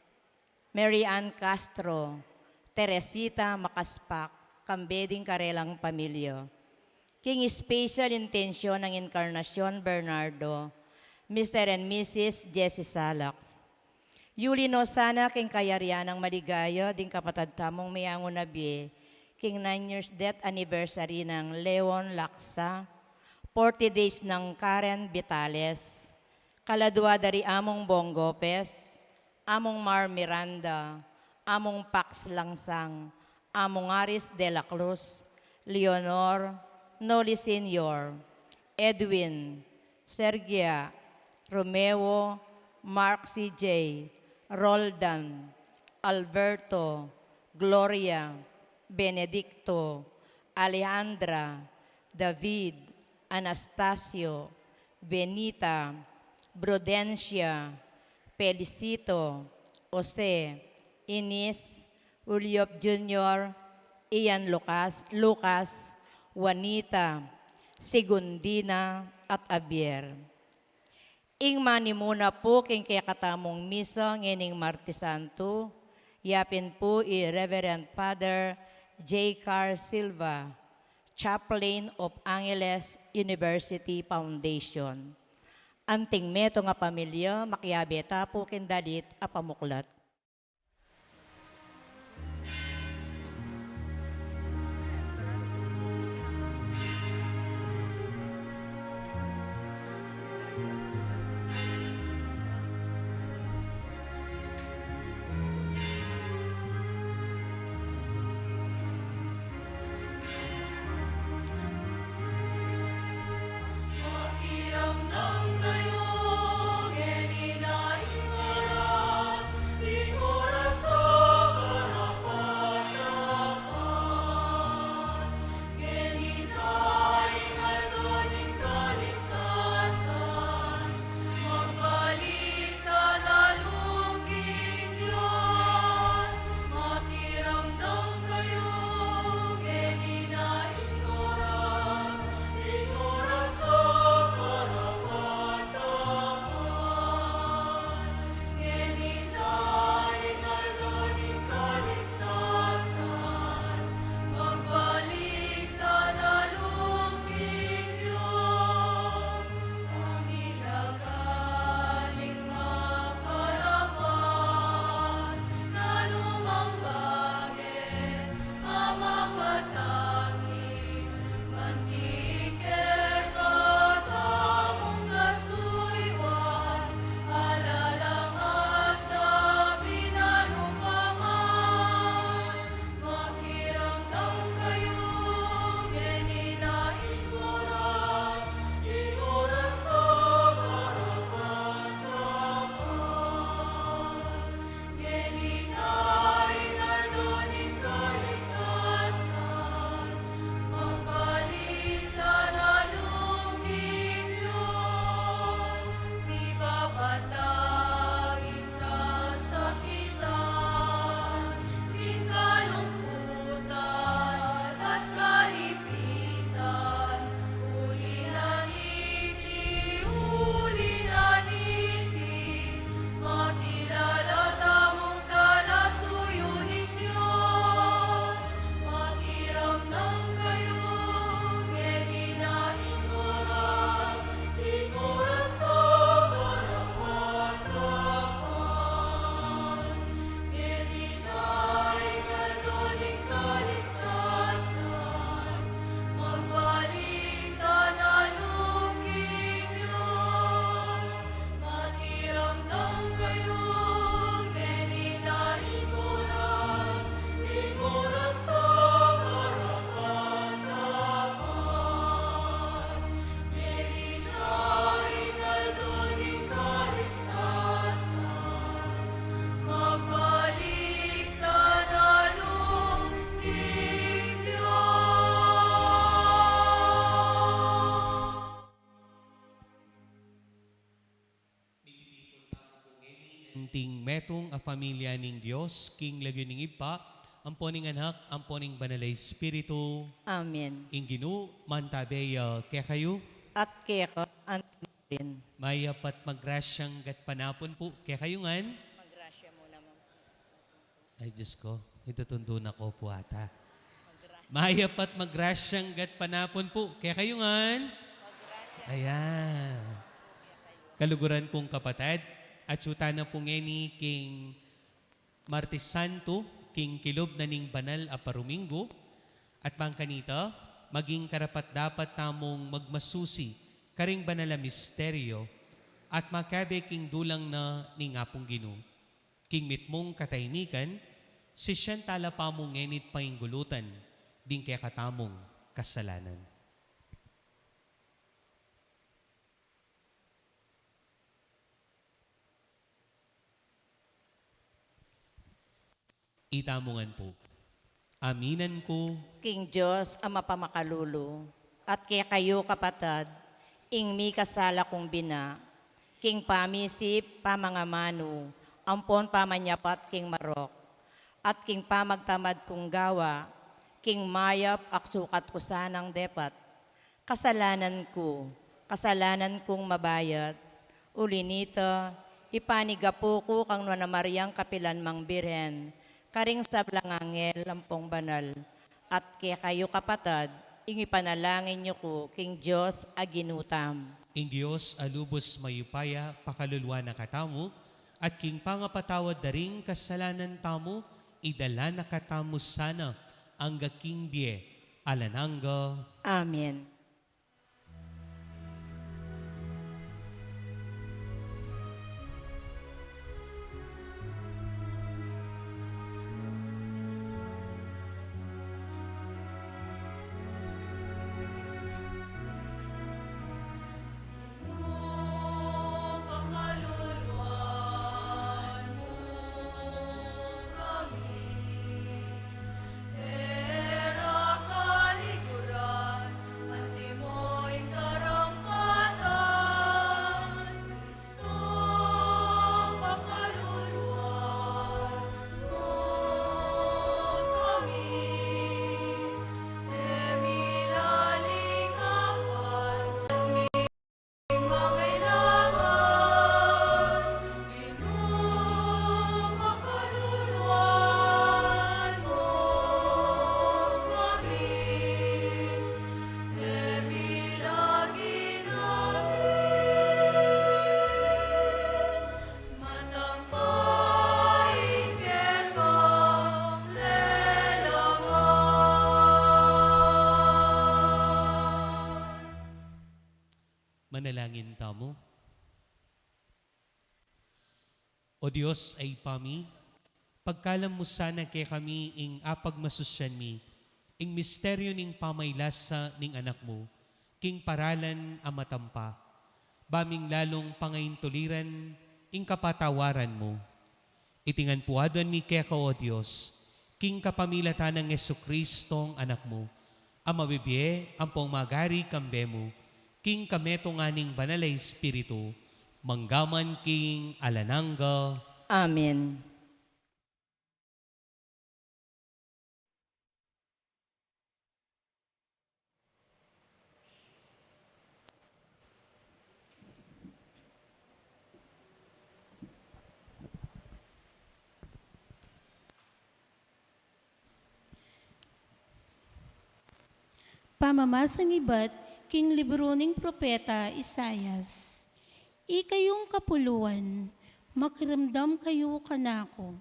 Mary Ann Castro, Teresita Makaspak, Kambeding Karelang Pamilya. King Special Intention ng Encarnacion Bernardo, Mr. and Mrs. Jessie Salak. Yuli no sana king kayarian ng maligaya ding kapatad tamong mayangon na biye, king 9 years death anniversary ng Leon Laksa, 40 days ng Karen Vitales, kaladwa dari among Bong Gopez, among Mar Miranda, among Pax Langsang, among Aris de la Cruz, Leonor, Noli Senior, Edwin, Sergia, Romeo, Mark C.J., Roldan, Alberto, Gloria, Benedicto, Alejandra, David, Anastasio, Benita, Brudencia, Felicito, Jose, Inis, Uliop Jr., Ian Lucas, Juanita, Segundina, at Abier. Ing manimuna po king kaya katamong misa ngening Martes Santo, yapin po Reverend Father J. Carl Silva, Chaplain of Angeles University Foundation. Anting meto nga pamilya, makyabeta po kindalit a pamuklat. Pakiramdam kayo, ngeni na oras, kumpletong a pamilya ning Dios, king lagyo ning ipa, amponing anak, amponing banalay espiritu, Amen. inginu, mantabeya, kaya kayo, At kaya ka, rin. mayapat magrasyang gat panapon po, kaya kayo ngan, Magrasya muna, ma'am. ay Diyos ko, itutundo na ko po ata. Mayapat magrasyang gat panapon po, kaya kayo ngan, ayan. Kaluguran kong kapatid, at syuta na po ngeni king Martes Santo, king kilob na ning banal a parumingo, at pangkanita, maging karapat dapat tamong magmasusi, karing banal a misteryo, at makabe king dulang na ning apong Gino. King mitmong kataynikan, si siyan tala pa mong ngenit painggulutan, ding kaya katamong kasalanan. Itamungan po. Aminan ko, King Diyos, Ama pamakalulo, at kaya kayo kapatad, ing mi kasala kong bina, king pamisip pamangamano, ampon pamanyapat king marok, at king pamagtamad kong gawa, king mayap aksukat ko sanang depat, kasalanan kong mabayad, uli nito, ipanigapo ko kang Nuana Mariang Kapilan Mang Birhen, karing sablangangel lampong banal, at kaya kayo kapatad, ingi panalangin niyo ko, king Diyos aginutam. ing Diyos alubos mayupaya pakalulwa na katamu, at king pangapatawad daring kasalanan tamo, idala na katamu sana ang gaking biye, alanangga. Amen. Manalangin tamo. O Diyos ay pami, pagkalam mo sana kay kami ing apag masusyan mi, ing misteryo ning pamaylasa ning anak mo, king paralan amatampa, baming lalong pangaintuliran ing kapatawaran mo. Itingan puadan mi kaya ka, O Diyos, king kapamilatan ng Jesucristong anak mo, ang mabibye, ang pong magari kambe mo, king kameto nganing banalay espiritu, manggaman king alanangga. Amen. Pamamasang iba't king libro ning propeta Isayas. Ikayong kapuluan, makiramdam kayo kanako.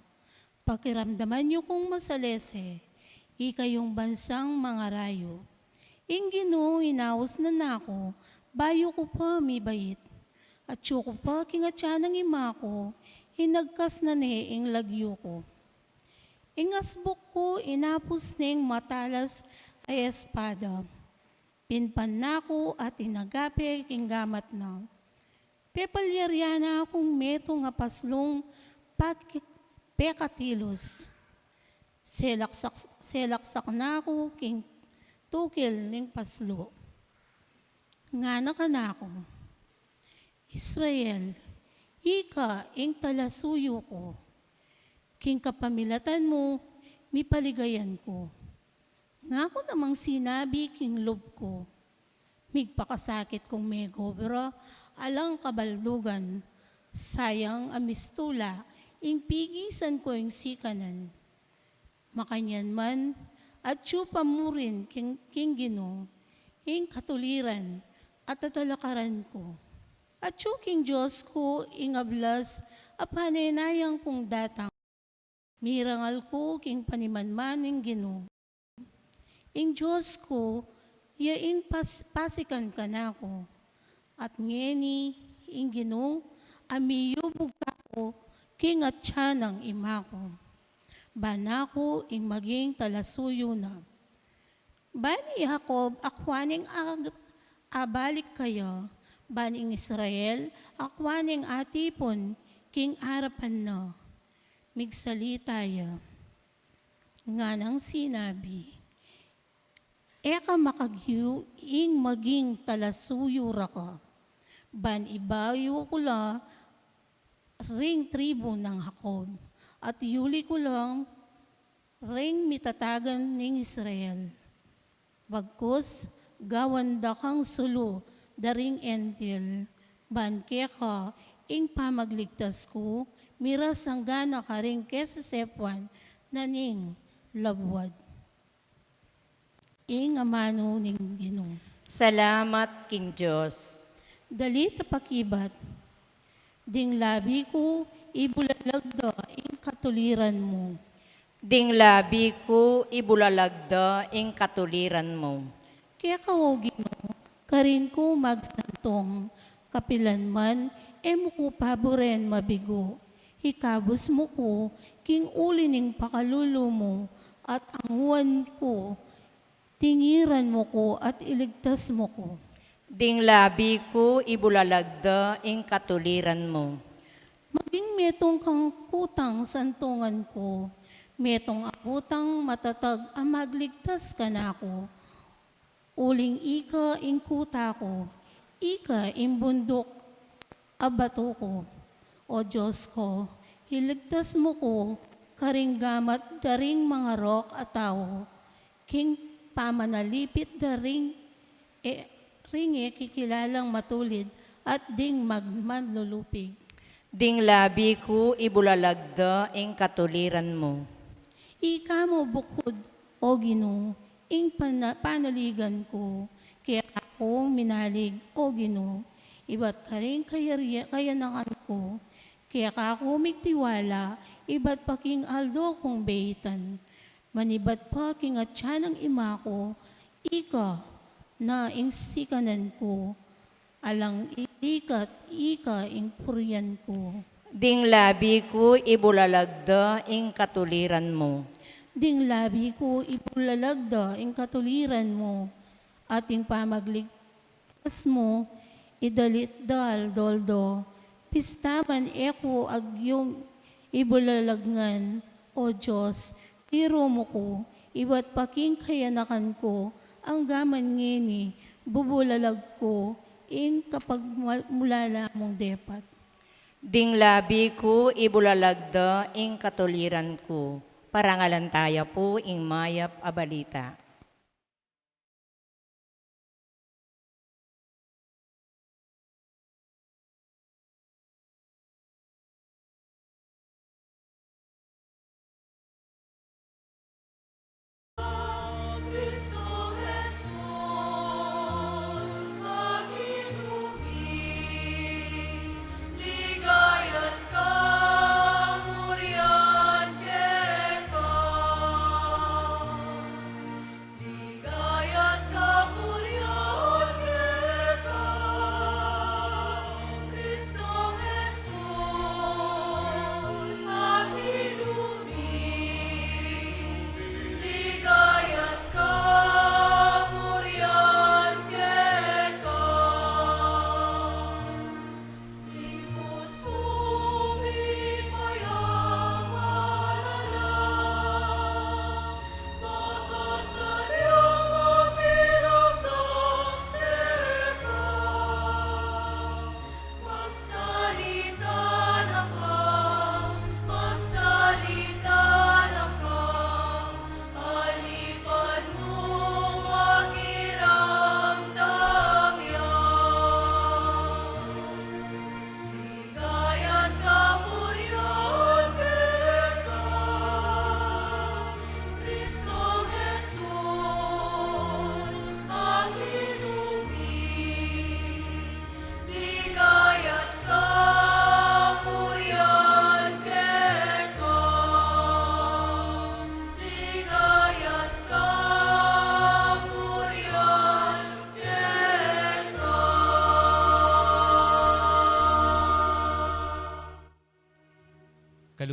Pakiramdaman niyo kung masalese, ikayong bansang mga rayo. Ingino inaos na nako, bayo ko pa mibait. At ko pa kingatya ng ima ko, hinagkas na ing lagyo ko. Ingasbok ko inapos ning matalas ay espada. Pinpan na ko at inagape king gamat na. Pepalyariana akong meto nga paslong pekatilos. Selaksak na ako king tukil ning paslo. Nga na ako. Israel, ika ing talasuyo ko. king kapamilatan mo, mi paligayan ko. Nga ko namang sinabi king loob ko, migpakasakit kong may gobra, alang kabaldugan, sayang amistula, ing pigisan ko yung sikanan. Makanyan man, at tsupa mo rin king Ginoo, ing katuliran, at tatalakaran ko. At tsuking Diyos ko, ing ablas, apanenayang kong datang, mirangal ko king panimanmaning Ginoo. Ing Diyos ko, yaing pasikan ka na ko. At ngeni, ing Ginoo, amiyubog ka ko, king at tiyanang ima ko. Banako, ing maging talasuyo na. Bani Jacob, akwaning abalik kayo. Baning Israel, akwaning atipon, king arapan na. Migsalita ya. Nga nang sinabi, eka makagyu, ing maging talasuyo raka. Ban ibayo ko la, ring tribo ng Jacob. At yuli ko lang, ring mitatagan ng Israel. Bagkus, gawanda kang sulo, daring entil. Ban keka, ing pamagligtas ko, miras ang gana ka ring kesa sepwan, naning labwad. Ing amano ning Ginoo. Salamat, King Diyos. Dali tapakibat, ding labi ko, ibulalagda, ing katuliran mo. Ding labi ko, ibulalagda, ing katuliran mo. Kaya kahogi mo, karin ko magsantong, kapilan man, mo ko paboren mabigo. Hikabos mo ko, king uli ning pakalulo mo, at anguan ko, tingiran mo ko at iligtas mo ko. Ding labi ko, ibulalagda, ing katuliran mo. Maging metong kang kutang santungan ko, metong akutang matatag ang magligtas ka na ako. Uling ika ing kuta ko, ika ing bundok abato ko. O Diyos ko, hiligtas mo ko, karing gamat daring mga rok at tao, king pamanalipit daring ringe kikilalang matulid at ding magmanlulupig. Ding labi ko, ibulalagda, ing katuliran mo. Ika mo bukod, o Ginoo, ing panaligan ko, kaya ako minalig, o Ginoo, iba't ka rin kayanangan ko, kaya ako migtiwala, iba't pa king aldo kong beitan, manibat pa king at tiyanang ima ko, ika na ing sikanan ko, alang ikat ika ing puryan ko. Ding labi ko, ibulalagda, ing katuliran mo. Ding labi ko ipulalagda ing katuliran mo, at ing pamagligtas mo, idalit dal doldo, pistaman eko agyong ibulalagngan, o Diyos, tiro mo ko, iba't paking kayanakan ko, ang gaman ngeni, bubulalag ko, ing kapag mulala mong depat. Ding labi ko, ibulalagda, ing katuliran ko. Parangalan tayo po, ing mayap abalita.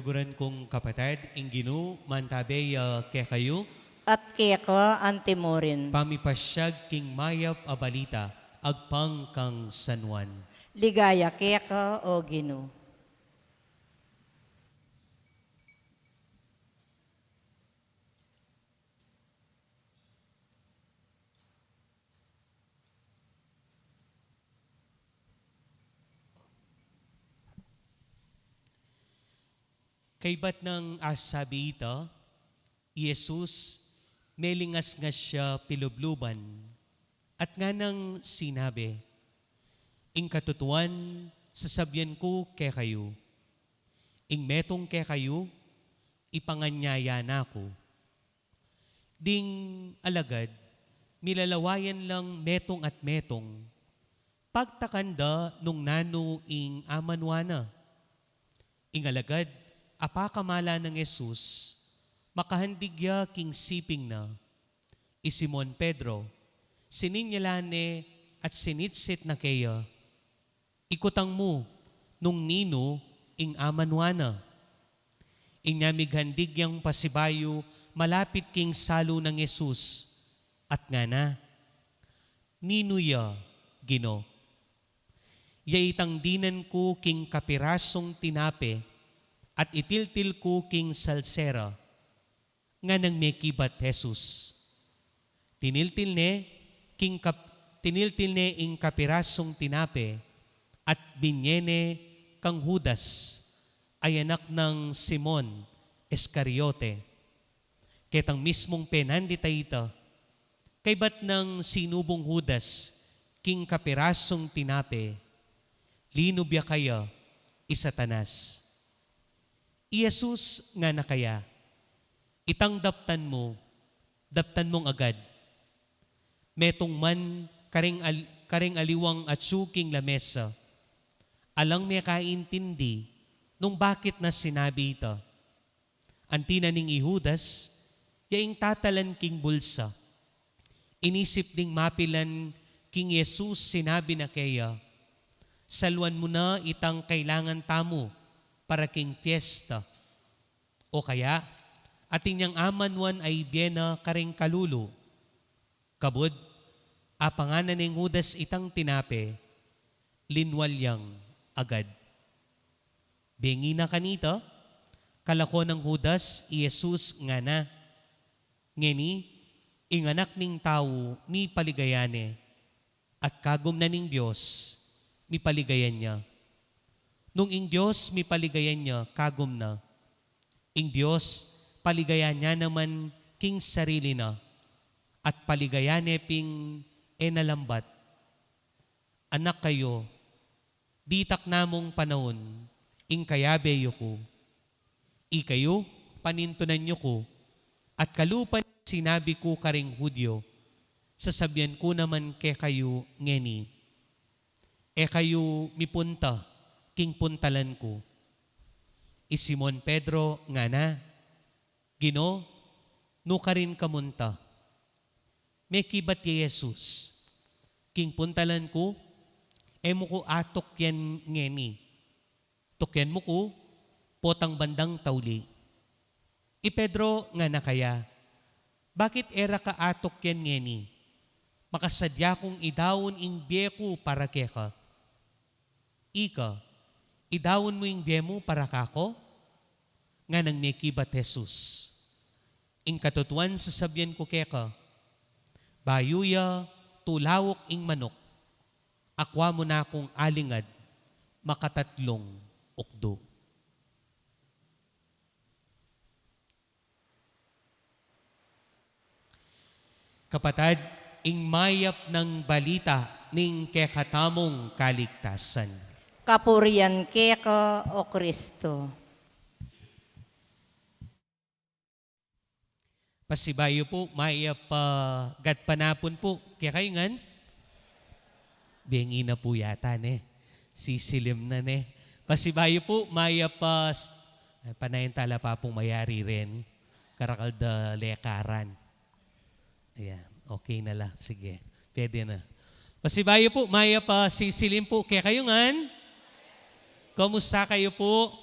kaluguran kong kapatid, Inginu, mantabe kaya kayo, At keka antimorin. pamipasyag king mayap a balita, agpang kang San Juan. Ligaya keka o Ginoo. Kay ba't ng asabi ito, Jesus, melingas nga siya pilubluban, at nga nang sinabi, ing katutuan, sasabyan ko kay kayo, ing metong kay kayo, ipanganyaya na ko. Ding alagad, milalawayan lang metong at metong, pagtakanda nung nano ing amanwana. Ing alagad, apakamala ng Jesus, makahandigya king siping na, Simon Pedro, sininyalane at sinitsit na kaya, ikutang mo nung nino ing amanwana. Ing namighandig yang pasibayo, malapit king salo ng Jesus, at nga na, nino ya, Gino. Yaitang dinan ko king kapirasong tinape, at itiltil ko king salsera, nga nang may kibat Jesus. Tiniltil ne ing kapirasong tinape, at binyene kang Judas, ay anak ng Simon Iscariote. Ketang mismong penandita ito, kay ba't ng sinubong Judas, king kapirasong tinape, linubya kaya, Satanas. Jesus nga na kaya, itang daptan mong agad. Metong man karing aliwang at suking lamesa, alang may kaintindi nung bakit na sinabi ito. Antina ning Judas, yaing tatalan king bulsa. Inisip ding mapilan king Jesus sinabi na kaya, salwan mo na itang kailangan tamo, para king fiesta. O kaya, ating niyang amanwan ay biena karing kalulo. Kabud, apanganan ng Judas itang tinape, linwalyang agad. Bengi na kanito, kalako ng Judas, Jesus nga na. Ngeni, inganak ning tao, mi paligayane, at kagum na ning Diyos, mi paligayan niya. Nung ing Diyos mi paligayan niya, kagum na. Ing Diyos, paligayan niya naman king sarili na, at paligayane ping enalambat. Anak kayo, ditak namong panahon, ing kayabeyo ko. Ikayo, panintunan niyo ko, at kalupan sinabi ko karing Hudyo, sasabyan ko naman kay kayo ngeni. Kayo mipunta, king puntalan ko. Simon Pedro nga na, Gino, no ka rin kamunta. May kibat kay Jesus. King puntalan ko, mo ko atok yan ngeni. Tokyan mo ko, potang bandang tauli. Pedro nga na kaya, bakit era ka atok yan ngeni? Makasadya kong idawon ing bieko para keka. Ika, idawon mo ing biemo para kako? Nga nang may kibat Jesus. Ing katutuan sasabyan ko keka, bayuya tulawok ing manok, akwa mo na akong alingad, makatatlong ukdo. Kapatid, ing mayap ng balita ning kekatamong kaligtasan. Kapurian keka o Kristo. Pasibayo po, mayap gatpanapon po. Kaya kayo ngan, bengi na po yata ne. Sisilim na ne. Pasibayo po, mayap panayin tala pa pong mayari rin. Karakal da lekaran. Ayan, okay na lang. Sige, pwede na. Pasibayo po, mayap sisilim po. Kaya kayo ngan, kamusta kayo po?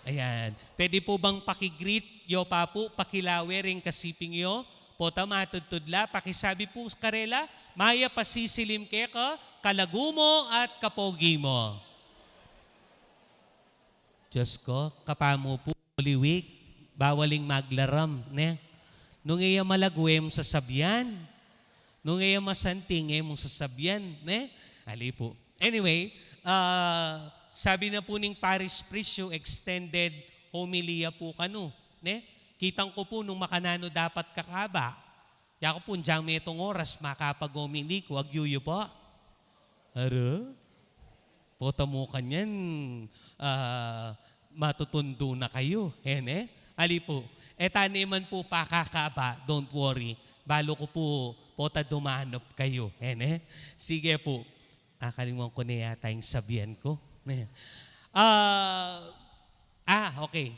Ayan. Pwede po bang pakigreet yo pa po, pakilawe rin kasiping yo? Pota matudtudla, pakisabi po karela, maya pasisilim ke ka, kalagumo at kapogi mo. Diyos ko, kapamo po, liwik, bawaling maglaram, ne? Nung iya malagwem sa sabyan, nung iya masanting mong sasabyan, ne? Ali po. Anyway, sabi na po ning Paris Priest yung extended homilia po kanu, ne? Kitang ko po nung makanano dapat kakaba. Yako po, diyang may itong oras makapag-homili ko, agyuyo po. Aro? Pota mo kanyan, matutundo na kayo. Hene? Ali po. Taniman po pakakaba, don't worry. Balo ko po, pota dumanop kayo. Hene? Sige po. Akalimutan ko na yata yung sabihan ko. Okay.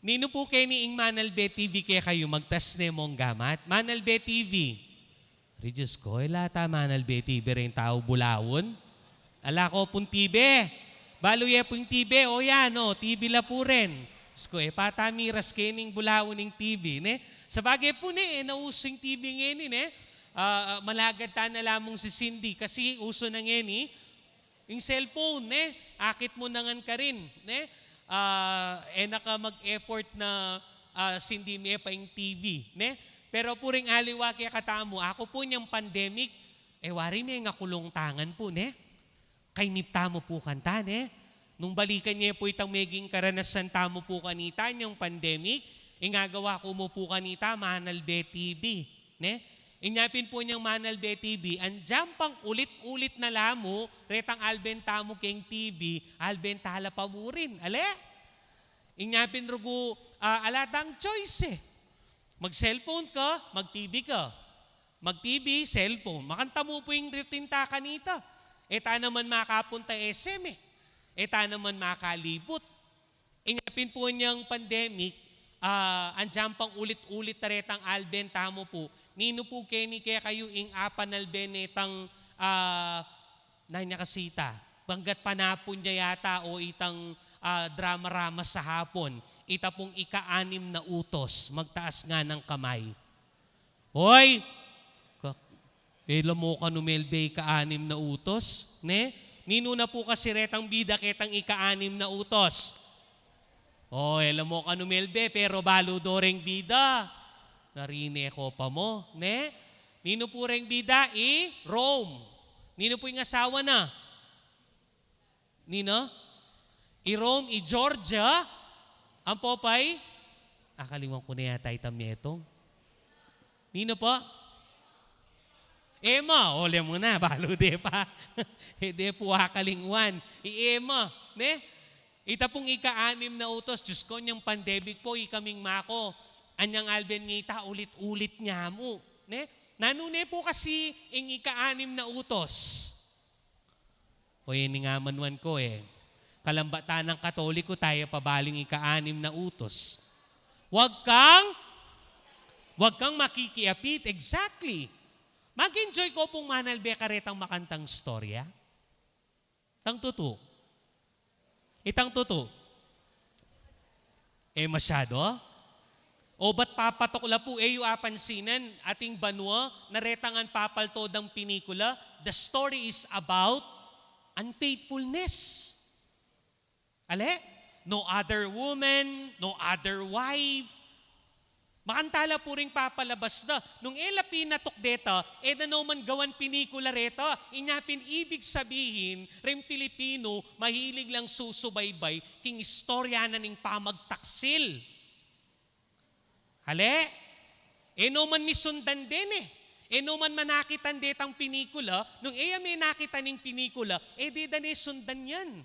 Nino po kayo ni Ing Manalbe TV kaya kayo magtas na mong gamat. Manalbe TV. Diyos ko, lata Manalbe TV rin tao bulawon. Ala ko pong TV. Baluye po yung TV. O yan, TV la po rin. Diyos ko, patamiras kayo ng bulawon ng TV. Ne? Sa bagay po nauso yung TV ngayon. Malagad ta na lamang si Cindy kasi uso na ngayon. Yung cellphone, akit mo nangan ka rin. Naka mag-effort na Cindy may pa yung TV. Pero puring aliwa kaya katamo, ako po niyang pandemic, wari niya nga kulong tangan po, kay nipta mo po kanta, nung balikan niya po itang meging karanasan tamo po kanita niyang pandemic, ingagawa ko mo po kanita, Manalbe TV. Inyapin po niyang Manalbe TV, andyan pang ulit-ulit na lamo, retang albenta mo keng TV, albentala pa mo rin. Ale? Inyapin rugo, alatang choice Mag-cellphone ka, mag-TV ka. Mag-TV, cellphone. Makanta mo po yung ritinta kanita. Ta naman makapunta SM ta naman makalibot. Inyapin po niyang pandemic, andyan pang ulit-ulit na retang albenta mo po. Nino po keni kaya kayo ing apanalbenetang nanya kasita. Banggat panapon niya yata o itang drama-rama sa hapon. Ita pong ika-anim na utos. Magtaas nga ng kamay. Hoy! Elo mo ka numelbe ika-anim na utos? Nino na po kasi retang bida ketang ika-anim na utos. Elo mo ka numelbe pero balo doreng bida. Narine ko pa mo, Nino po ring bida, Rome. Nino po yung asawa na? Nino? Rome, Georgia. Ang popay? Akalimutan ko na yata itamyetong. Nino po? Emma. Ole mo na, balo de pa. De po hakalingwan. Emma. Ita pong ika-anim na utos, Diyos ko, niyang pandemic po, ikaming mako. Anyang alben ngita, ulit-ulit niya mo. Nanune po kasi ing ika-anim na utos. Yun nga manuan ko Kalambatan ng Katoliko tayo pabaling ika-anim na utos. Huwag kang makikiapit. Exactly. Mag-enjoy ko pong Manalbe karetang makantang storya. Tang tuto. Itang tuto. Masyado? O ba't papatok la po yung apansinan ating banwa na retangan papalto ng pinikula? The story is about unfaithfulness. Ale? No other woman, no other wife. Makantala po rin papalabas na. Nung pinatok deta, na naman gawan pinikula reta. Inyapin ibig sabihin, rin Pilipino, mahilig lang susubaybay, king istorya na ning pamagtaksil. Ale? No man misundan din no man manakitan detang pinikula, nung may nakita ning pinikula, di dane sundan yan.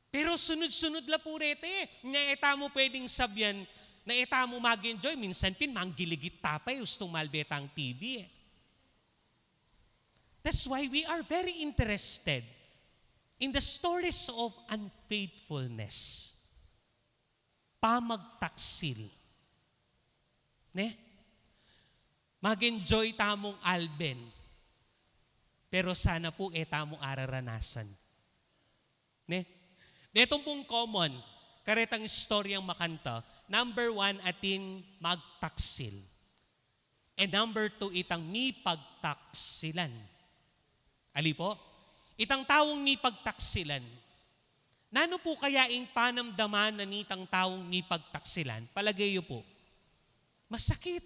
Pero sunod-sunod la po rete. Nga mo pwedeng sabyan, na mo mag-enjoy, minsan manggiligit tapay, ustong malbetang TV That's why we are very interested in the stories of unfaithfulness. Pamagtaksil. Mag-enjoy tamong alben. Pero sana po tamong araranasan. Netong pong common, karetang istoryang makanta. Number 1, atin magtaksil. And number 2, itang mi pagtaksilan. Ali po? Itang taong mi pagtaksilan. Nano po kaya ing panamdaman na nitang taong mi pagtaksilan? Palagay po. Masakit.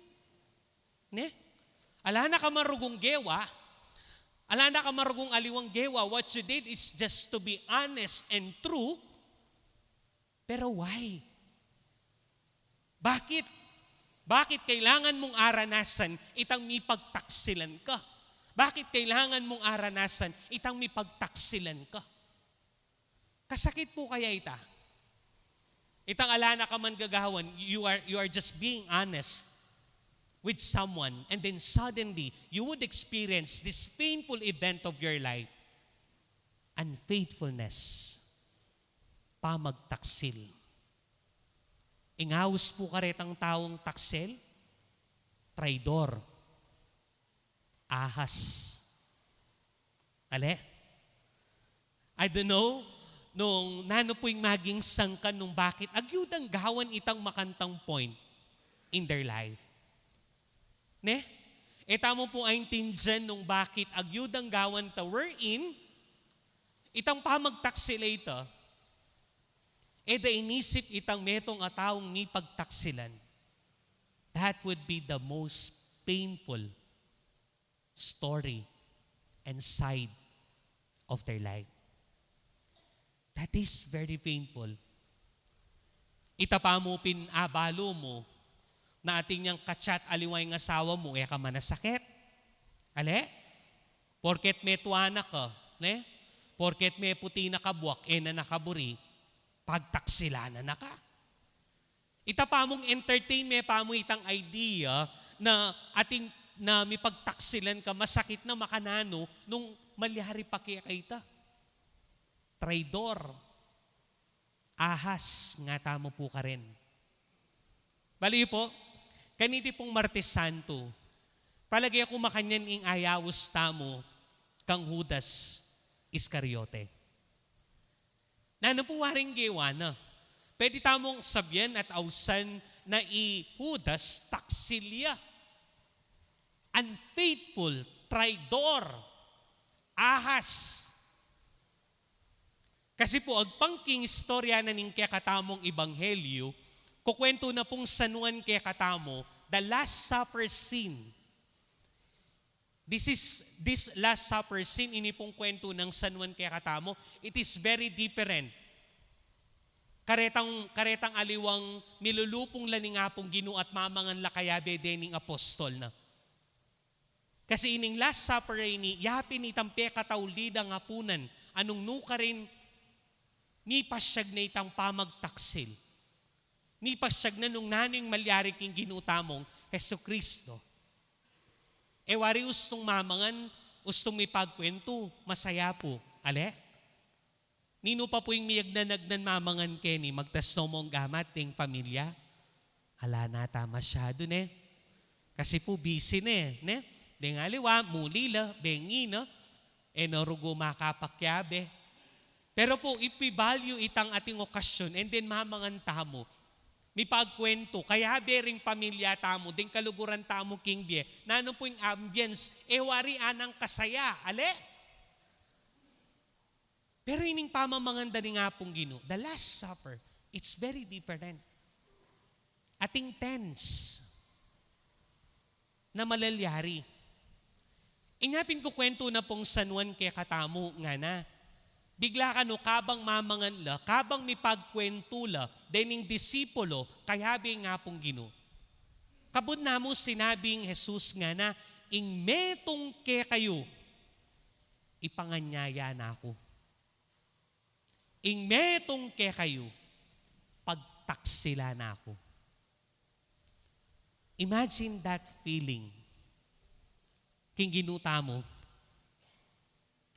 Ne? Ala na ka marugong gewa. Ala na ka marugong aliwang gewa. What you did is just to be honest and true. Pero why? Bakit? Bakit kailangan mong aranasan itang mi pagtaksilan ka? Bakit kailangan mong aranasan itang mi pagtaksilan ka? Kasakit po kaya ita? Itang alana ka man gagawan, you are just being honest with someone, and then suddenly you would experience this painful event of your life, unfaithfulness, pamagtaksil. Ingawos po karetang taong taksil, traidor, ahas. Ale? I don't know, nung nano po yung maging sangkan nung bakit agyudang gawan itang makantang point in their life. Ne? Tamo po ay tinjan nung bakit agyudang gawan ta wherein itang pamagtaksila ito, da inisip itang metong ataong ni pagtaksilan. That would be the most painful story and side of their life. That is very painful. Itapa mo pinabalo mo na ating niyang kachat aliway ng asawa mo, ka manasakit. Ale? Porket may tuwana ka, ne? Porket may puti na kabuak, na nakaburi, pagtaksilanan na ka. Itapa mong entertain, may pa mo itang idea na ating na may pagtaksilan ka, masakit na makanano nung malyari pa kaya kita. Traidor, ahas, nga tamo po ka rin. Bali po, kaniti pong Martes Santo, palagay ako makanyan ing ayawos tamo kang Judas Iscariote. Nano po waring gewa na, pwede tamong sabyan at ausan na Judas taksilya. Unfaithful, traidor, ahas. Kasi po, agpangking istorya na ning kaya katamong ebanghelyo, kukwento na pong sanuan kaya katamo, the Last Supper scene. This Last Supper scene, ini pong kwento ng sanuan kaya katamo, it is very different. Karetang aliwang milulupong laning apong Ginoo at mamangan lakayabe dening apostol na. Kasi ining Last Supper ini, yapin itang pekataulida nga punan, anong nuka rin, ni pasyag na itang pamagtaksil. Ni pasyag na nung naning malyari king ginutamong Heso Kristo. Wari ustong mamangan, ustong may pagkwento, masaya po. Ale? Nino pa po yung miyagdanagnan mamangan Kenny, magtasno mong gamat ting pamilya? Hala na, masyado ne. Kasi po busy ne. Dengaliwa, mulila, bengi no. Norugo makapakyabe. Pero po, if we value itang ating okasyon and then mamangan tamo, may pagkwento, kaya bering pamilya tamo, din kaluguran tamo king bie, nano po yung ambience, wari anang kasaya, ale? Pero ining pamamanganda ni nga pong Ginoo, the Last Supper, it's very different. Ating tense na malalyari. Inyapin ko kwento na pong sanuan kaya katamo nga na, bigla ka no, kabang mamangan la, kabang may pagkwento la, dening disipulo, kayabi nga pong Ginoo. Kabud na mo sinabing Jesus nga na, ing metong ke kayo, ipanganyaya na ako. Ing metong ke kayo, pagtaksila na ako. Imagine that feeling. King ginuta mo,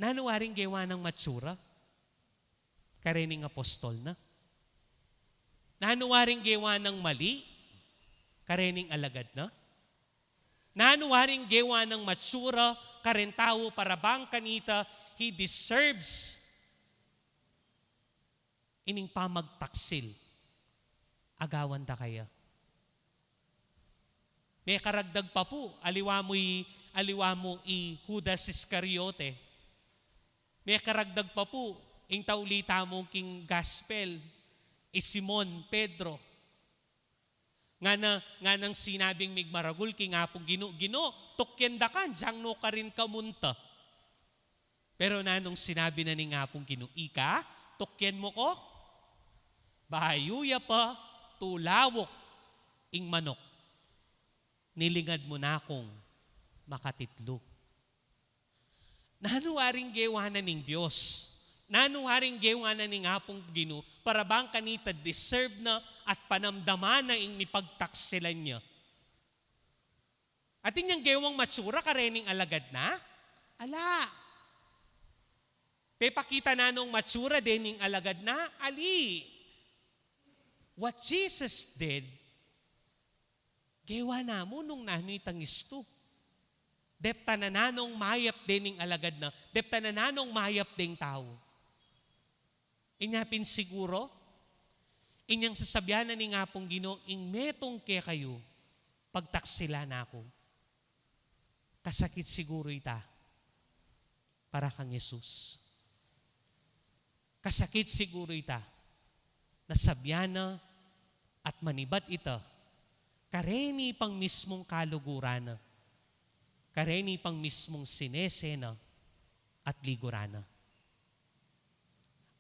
nanuwaring gawa ng matsura, karening apostol na. Nanuwaring gawa ng mali, karening alagad na. Nanuwaring gawa ng matsura, karentao para bang kanita, he deserves ining pamagtaksil agawan da kaya. May karagdag pa po, aliwa mo i Judas Iscariote. May karagdag pa po, ing taulita mo king gospel, Simon Pedro. Nga nang sinabing migmaragul king apong Gino, tukyan da kan, diyang no ka rin kamunta. Pero nanong sinabi na ni ngapong Gino, ika, tukyan mo ko, bahayuya pa, tulawok, ing manok. Nilingad mo na akong makatitlo. Nanuwaring gewanan ng Diyos. Nanuwaring gewanan ng apong Gino para bang kanita deserve na at panamdaman na ing mipagtaksilan niya. At inyang gewang matsura ka rening alagad na? Ala. Pepakita na nung matsura dening alagad na? Ali. What Jesus did, gewa na mo nung nanoy tangisto. Depta na nanong mayap dening alagad na. Depta na nanong mayap ding tao. Inyapin siguro, inyang sasabyan na ni nga pong Ginoo, ing metong kaya kayo, pagtaksila na ako. Kasakit siguro ita, para kang Jesus. Kasakit siguro ita, nasabyan na at manibat ita, kareni pang mismong kalugurana, kareni pang mismong sinesena at ligurana.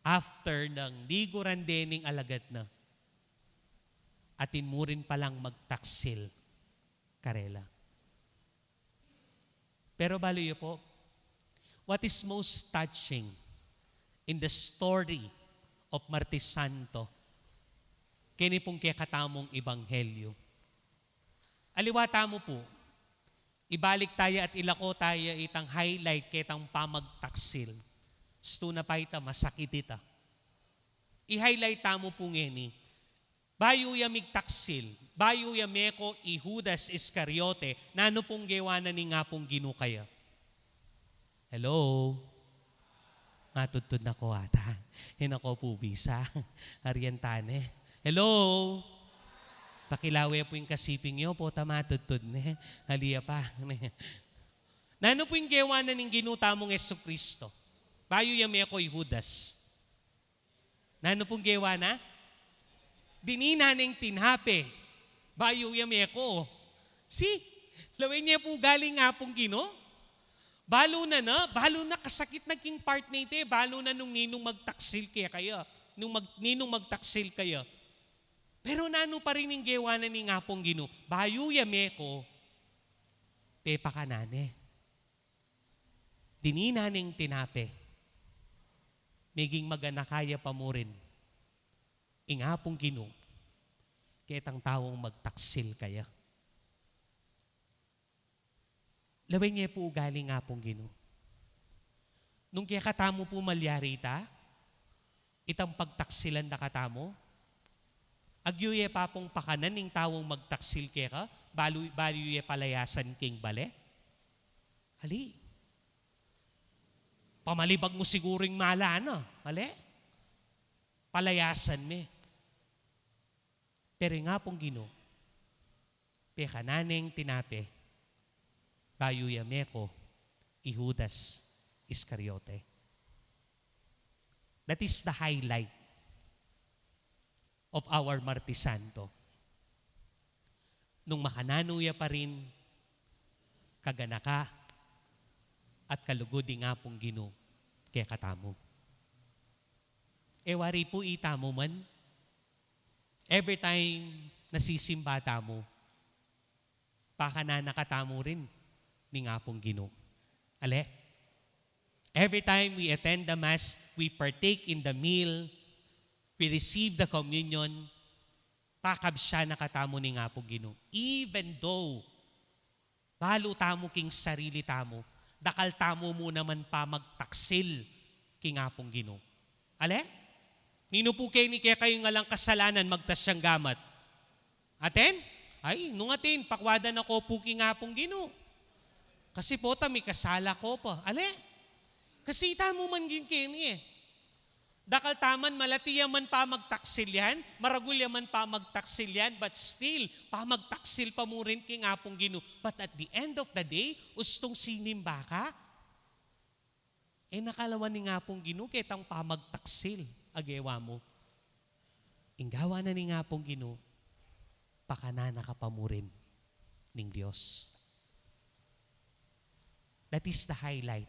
After ng liguran dening alagad na, atin mo rin palang magtaksil karela. Pero baloy po, what is most touching in the story of Martes Santo, kini pong katamong ebanghelyo. Aliwata mo po, ibalik tayo at ilako tayo itang highlight kitang pamagtaksil. Sto na pa ita, masakit ita. I-highlight mo po ngeni, bayo ya migtaksil, bayo ya meko i Judas Iscariote, nano pong gewana ni nga pong Ginoo kaya. Hello? Matutod na ko ata. Hinako po bisa. Arientane. Hello? Pakilawe po yung kasiping nyo po, tamatutod ne. Haliya pa. Nano po yung gewana ng ginutamong Jesucristo? Bayo ya meko i Judas. Nano pong gewana? Dinina ng tinhape. Bayo ya meko. Lawin niya po galing nga pong Ginoo. Balo na kasakit naging part na ite, balo na nung ninong magtaksil kaya, ninong magtaksil kaya. Pero nano pa rin yung gewanan ni nga pong Ginoo, bayo ya meko, pepa kanane. Dinina ng tinape, meging maganakaya pa mo rin, inga pong Ginoo, ketang tawong magtaksil kaya. Lawin niya po galing nga pong Ginoo. Nung kaya katamo po malyari ita, itang pagtaksilan na katamo, agyuye pa pong pakanan ng tawong magtaksil kaya ka, baluye palayasan king bale. Hali. Pamalibag mo siguring malana, mali. Palayasan me. Pero nga pong Ginoo, pekananeng tinape, bayo yameko, i Judas Iscariote. That is the highlight of our Martes Santo. Nung makananuya pa rin, kaganaka, at kalugodi nga pong Ginoo, kaya katamo. Ewari po itamo man, every time nasisimba tamo, pakananakatamo rin, ni nga pong Ginoo. Ale? Every time we attend the Mass, we partake in the meal, we receive the communion, pakabsya na katamo ni nga pong Ginoo. Even though, balo tamo king sarili tamo, dakal tamo mo naman pa magtaksil king nga pong Ginoo. Ale? Nino po kayo ni kaya kayo nga lang kasalanan magtas siyang gamat. Aten? Ay, nung atin, pakwadan ako po king nga pong Ginoo. Kasi po, may kasala ko po. Ale? Kasi ita mo man gin kini eh. Dakal taman malatiya man pa magtaksil yan, maragulya man pa magtaksil yan, but still, pa magtaksil pa mo rin king apong Ginoo. But at the end of the day, ustong sinimba ka, nakalawan ni apong Ginoo, ketang pa magtaksil, agewa mo. Inggawa na ni apong Ginoo, pakanana ka pa mo rin ning Diyos. That is the highlight.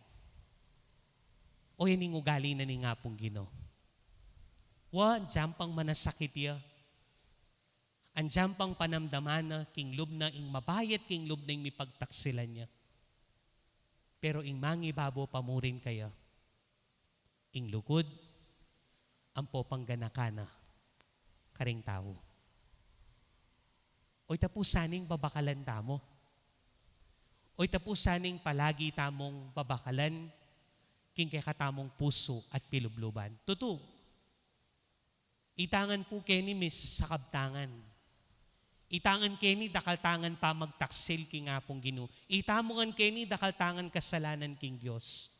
O yan yung ugali na ni apong Ginoo. Andiyan pang manasakit ya. Andiyan pang panamdaman na king lub na ing mabayat king lub na ing mipagtaksilan niya. Pero ing mangibabo pamurin kaya. Ing lugod, ang popangganakana, karing tao. Oy tapusaning babakalan tamo. Oy tapusaning palagi tamong babakalan, king kay katamong puso at pilubluban. Tutu. Itangan po keni mis sa kabtangan. Itangan keni dakaltangan pa magtaksil king apong Ginoo. Itamongan keni dakaltangan kasalanan king Dios.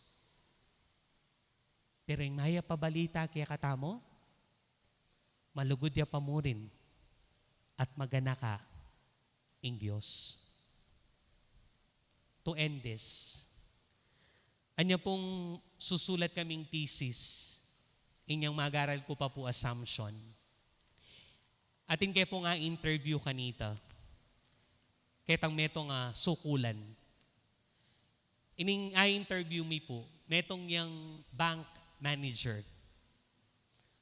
Pero yung maya pabalita kaya katamo, malugod ya pamurin at magana ka ing Dios. To end this, anya pong susulat kaming thesis, inyang magaral ko pa po assumption. Atin kayo po nga interview kanita. Ketang meto nga sukulan. Ining interview mi po, metong yang bank manager.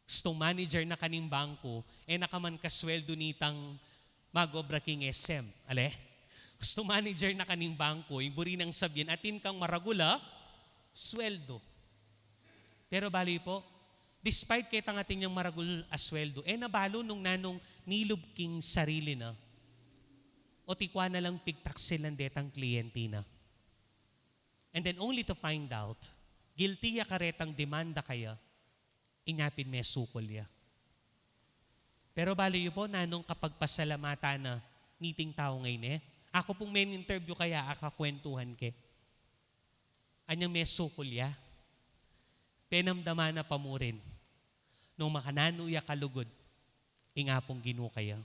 Gustong manager na kaning bangko, nakaman kasweldo nitang magobra king SM. Ale? Gustong manager na kaning bangko, yung buri nang sabihin, atin kang maragula, sweldo. Pero bali po, despite kitang ating yung maragul asweldo, nabalo nung nanong nilub king sarili na, o tikwa na lang pigtaksil ng detang kliyente na. And then only to find out, guilty ya karetang demanda kaya, inyapin may sukol ya. Pero bali yun po, nanong kapag pasalamata na niting tao ngayon ako pong may interview kaya akakwentuhan ke. Anyang may sukol ya, penamdama na pamurin, nung makananuya kalugod, ingapong Ginoo kaya.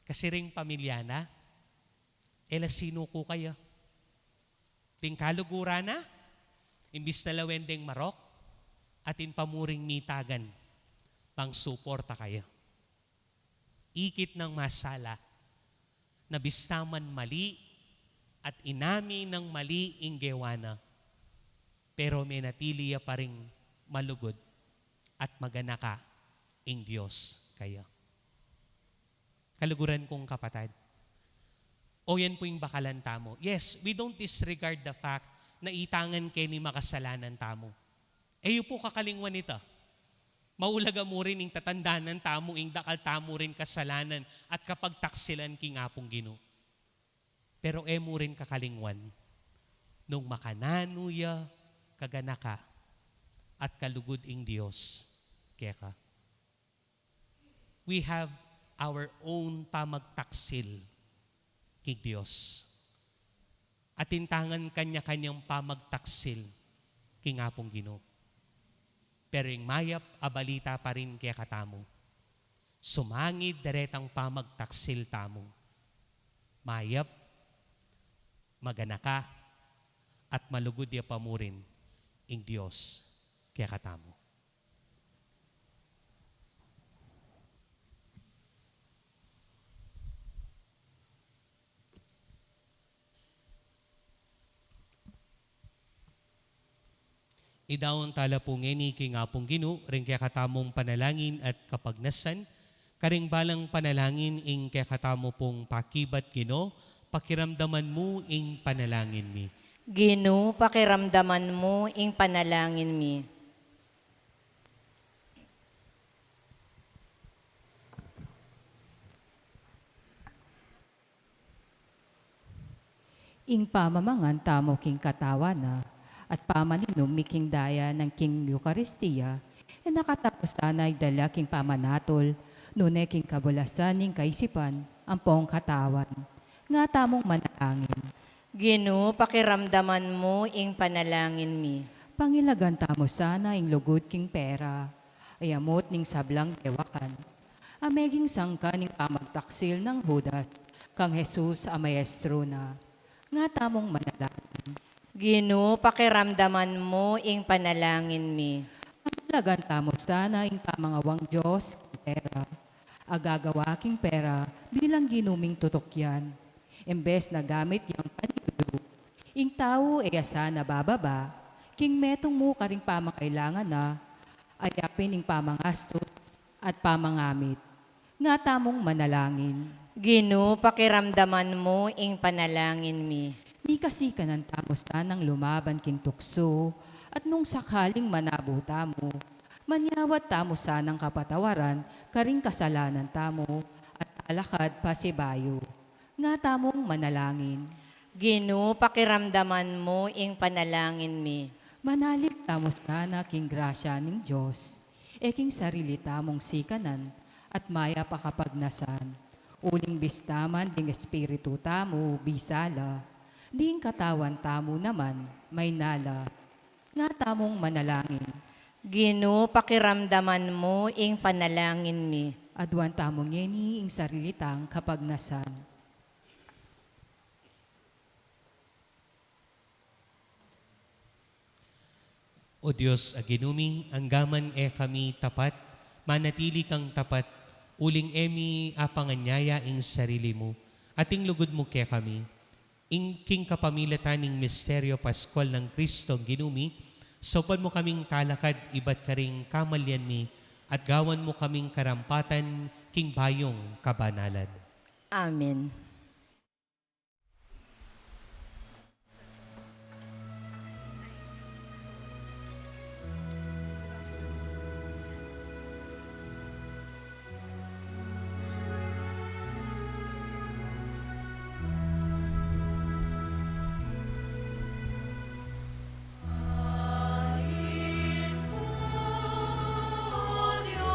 Kasi ring pamilya na, sino ko kaya? Ting kalugura na, imbis na lawendeng marok, atin pamuring mitagan, pang suporta kaya. Ikit ng masala, na bistaman mali, at inami ng mali inggewana, pero may natiliya pa ring malugod at magana ka ing Diyos kaya. Kaluguran kong kapatid. O yan po yung bakalan tamo. Yes, we don't disregard the fact na itangan kayo ni makasalanan tamo. Yun po kakalingwan ito. Maulaga mo rin ing tatandanan tamo, ing dakal tamo rin kasalanan at kapag taksilan king apong Ginoo. Pero mo rin kakalingwan nung makananuya kagana ka at kalugod ing Diyos kaya ka. We have our own pamagtaksil kay Diyos. At tintangan kanya-kanyang pamagtaksil king apong Ginoo. Pero yung mayap, abalita pa rin kaya katamo. Sumangid daretang pamagtaksil tamo. Mayap, magana ka, at malugod ya pamurin ing Diyos kaya katamo. Idawon tala po ngeni king apong Ginoo, ring kaya katamong panalangin at kapagnasan, karing balang panalangin ing kaya katamo pong pakibat Ginoo, pakiramdaman mo ing panalangin mi. Ginoo, pakiramdaman mo ing panalangin mi. Ing pamamangan tamo king katawan na, at pamaninom miking daya ng king Eucharistia, nakatapos sanay dala king pamanatol, nune king kabulasan ning kaisipan, ang pong katawan, nga tamong manalangin. Ginoo, pakiramdaman mo ing panalangin mi. Pangilaganta mo sana ing lugod king pera, ayamot ning sablang dewakan. Ameging sangka ning pamagtaksil ng Judas, kang Jesus a maestro na, nga tamong manalangin. Ginoo, pakiramdaman mo ing panalangin mi. Pangilaganta mo sana ing pamangawang Diyos king pera, agagawa king pera bilang ginuming tutokyan. Embes na gamit yang paniludo, ing tao ay asa na bababa, king metong mo karing pamangailangan na, ayapin ing pamangastos at pamangamit. Nga tamong manalangin. Ginoo, pakiramdaman mo ing panalangin mi. Ni kasi ka ng tamo sanang lumaban king tukso, at nung sakaling manabuta mo, manyawat tamo sanang kapatawaran, karing kasalanan tamo, at alakad pa si bayo. Nga tamong manalangin. Ginoo, pakiramdaman mo ing panalangin mi. Manalig tamo sana king grasya ning Diyos, king sarili tamong sikanan, at maya pakapagnasan. Uling bistaman ding espiritu tamo, bisala, ding katawan tamo naman, may nala, nga tamong manalangin. Ginoo, pakiramdaman mo ing panalangin mi. Adwan tamong yeni ing sarilitang kapagnasan. O Diyos, aginumi, anggaman kami tapat, manatili kang tapat, uling emi apanganyaya ing sarili mo, ating lugod mo kami, ing king kapamilataning misteryo Paskal ng Kristo ginumi, sopan mo kaming talakad, ibat karing kamalyan mi, at gawan mo kaming karampatan, king bayong kabanalan. Amen. Dios,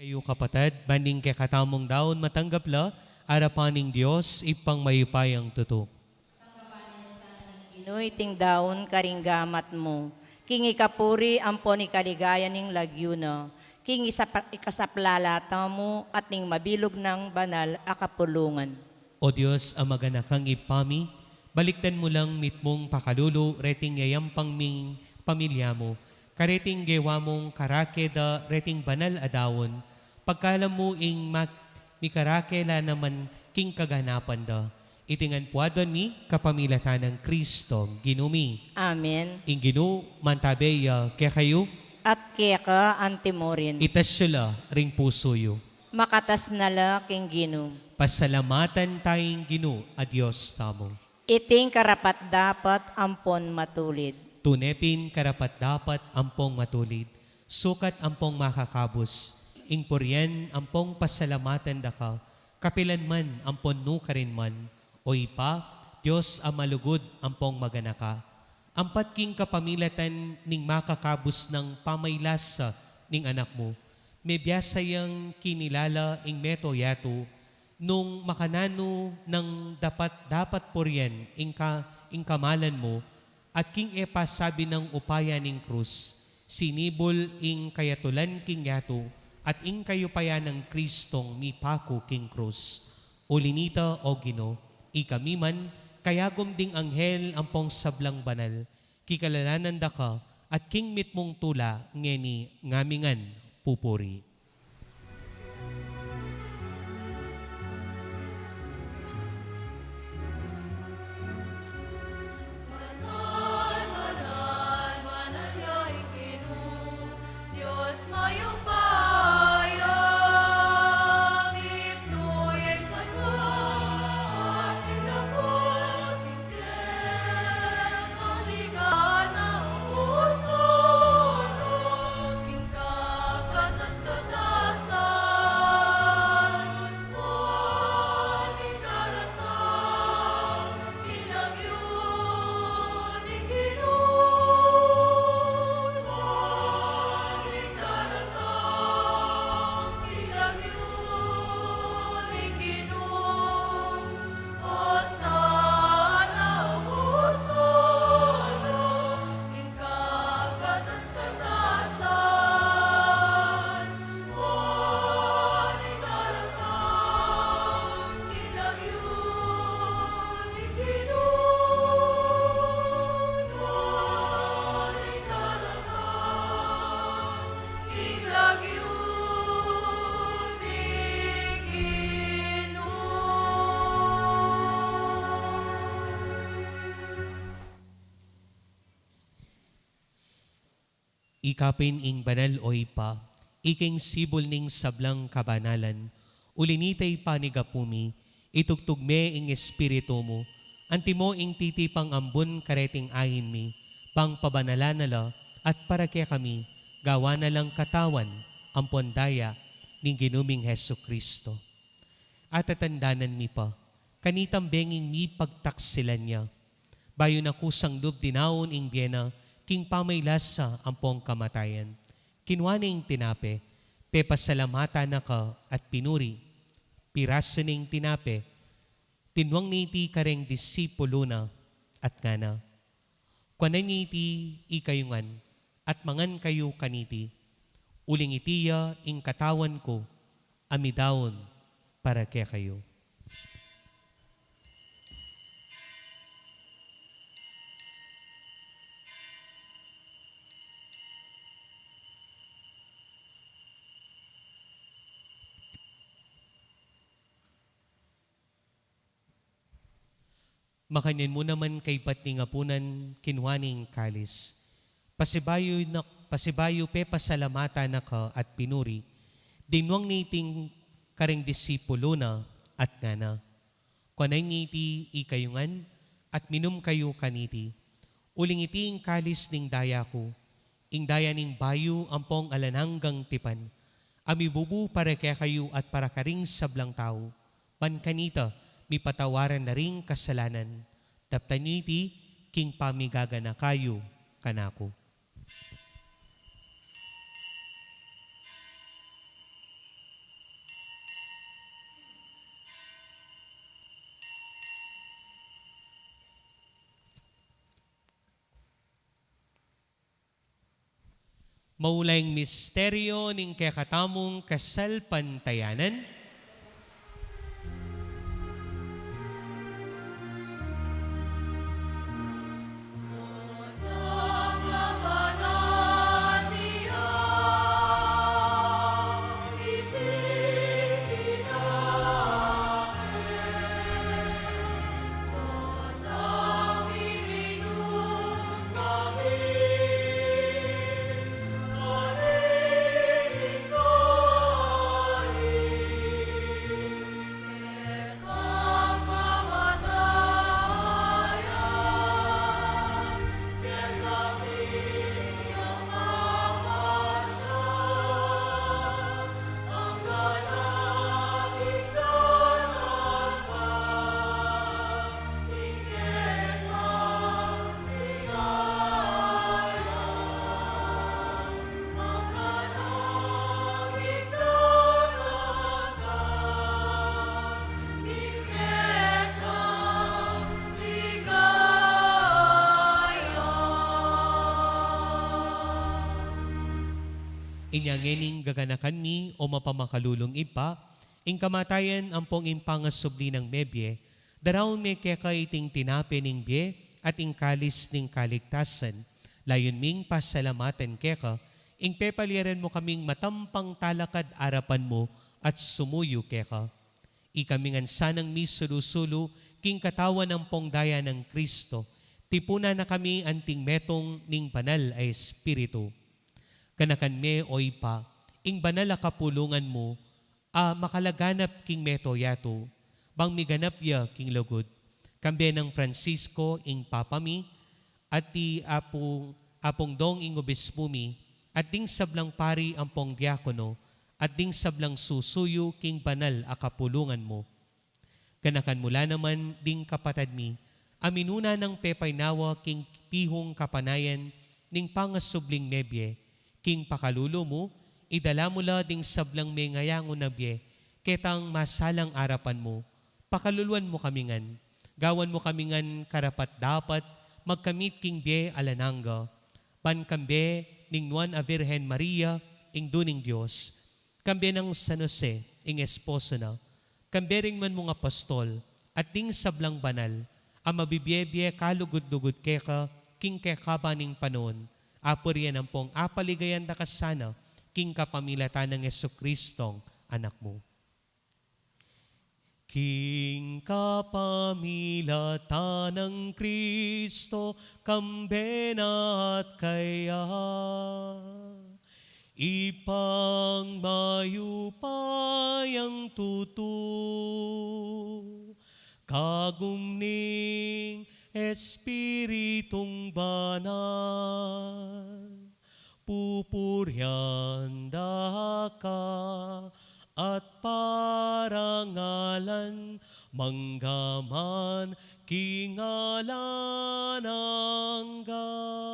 Kayo kapatid, banding kay katamong daon matanggap la, arapaning Diyos, ipang mayupayang tuto. Inuiting daon karinggamat mo. King ikapuri ampon ikaligaya ning lagyuna. King ikasaplalata mo at ning mabilog ng banal akapulungan. O Diyos, ang maganakang ipami, baliktan mo lang mitmong pakalulo, reting yayampang ming pamilya mo, kareting gewa mong karakeda, reting banal adawon, pagkalam mo ing mikarakela naman king kaganapan da. Itingan puadon mi kapamilatan ng Kristo, ginumi. Amen. Ing ginu mantabeya, kaya kayo, At kaya ka antimorin. itas sila ring puso yo. Makatas nala king ginum. Pasalamatan tayong ginu a Diyos tamo. Iting karapat dapat ampon matulid. Tunepin karapat dapat ampong matulid, sukat ampong makakabos, ing puryan ampong pasalamatan da ka, kapilan man ampon no ka rin man, o ipa, Diyos ang malugod ampong maganaka. Ampat king kapamilatan ning makakabos ng pamaylasa ning anak mo, may biyasayang kinilala ing meto yato, nung makanano ng dapat puryan ing kamalan mo, at king epa sabi ng upaya ning krus, sinibol ing kayatulan king yato, at ing kayupaya ng Kristong mipako king krus. Ulinita o Gino, ikamiman, kayagom ding anghel ampong sablang banal, kikalalanan da ka, at king mitmong tula, ngeni ngamingan pupuri. Ikapin ing banal o ipa, iking sibol ning sablang kabanalan, ulinitay panigapumi, itugtugme ing espiritu mo, antimo ing titipang ambon kareting ahin mi, pang pabanala nala, at para kaya kami, gawa na lang katawan, ampon daya, ning ginuming Heso Kristo. At tatandanan mi pa, kanitang benging mi pagtaksilan niya, bayo na kusang lub dinaon ing Biena, king pamaylasa ampong kamatayan. Kinwaning tinape, pepasalamata na ka at pinuri, piraso ning tinape, tinwang niti kareng disipulo na at ngana. Kwanan niti ikayungan at mangan kayo kaniti, uling itiya ing katawan ko, amidawon para kaya kayo. Makanyan mo naman kay patning apunan kinwaning kalis. Pasibayo pe pasalamata na ka at pinuri, dinwang niting kareng disipulo na at ngana. Kanay ngiti ikayungan at minum kayo kaniti. Uling iti ing kalis ning daya ko, ing daya ning bayo ampong alananggang tipan. Amibubu para kaya kayo at para karing sablang tao. Pankanita, mi patawaran na ring kasalanan. Taptan nyo iti, king pamigaga na kayo, kanako. Maulayng misteryo ning kakatamong kasalpantayanan. Inyangening gaganakan mi o mapamakalulong ipa, ing kamatayan ampong impangasubli ng mebye, daraon me kaya iting tinape ning bye at ing kalis ning kaligtasan, layon ming pasalamatan keka, ing pepaliran mo kaming matampang talakad arapan mo at sumuyo keka. Ikamingan sanang mi sulu-sulu, king katawan ng pongdaya ng Kristo, tipuna na kami anting metong ning banal ay Espiritu. Kanakan me o ipa, ing banal a kapulungan mo, makalaganap king meto yato, bang miganap ya king lugod. Kambe ng Francisco ing papami, at ti apong dong ing obispo mi, at ding sablang pari ang pong diakono, at ding sablang susuyo king banal a kapulungan mo. Kanakan mula naman ding kapatad mi, aminuna ng pepay nawa king pihong kapanayan, ning pangasubling nebye, king pakalulo mo, idala mula ding sablang may ngayangon na bye, ketang masalang arapan mo, pakaluluan mo kamingan, gawan mo kamingan karapat dapat, magkamit king bye alananga, pankambe ning nuan a Virgen Maria, ing duning Diyos, kambe ng San Jose, ing esposo na, kambe ring man mga apostol, at ding sablang banal, ang mabibiyebye kalugod-lugod keka, king kekabaning panon, apurian ang pong apaligayan da kasana, king kapamilatan ng Jesucristong anak mo. King kapamilatan ng Kristo, kambena at kaya, ipangmayupayang tutu, kagumning Espiritong banal, pupuryan ka at parangalan, manggaman kingalan hanggan.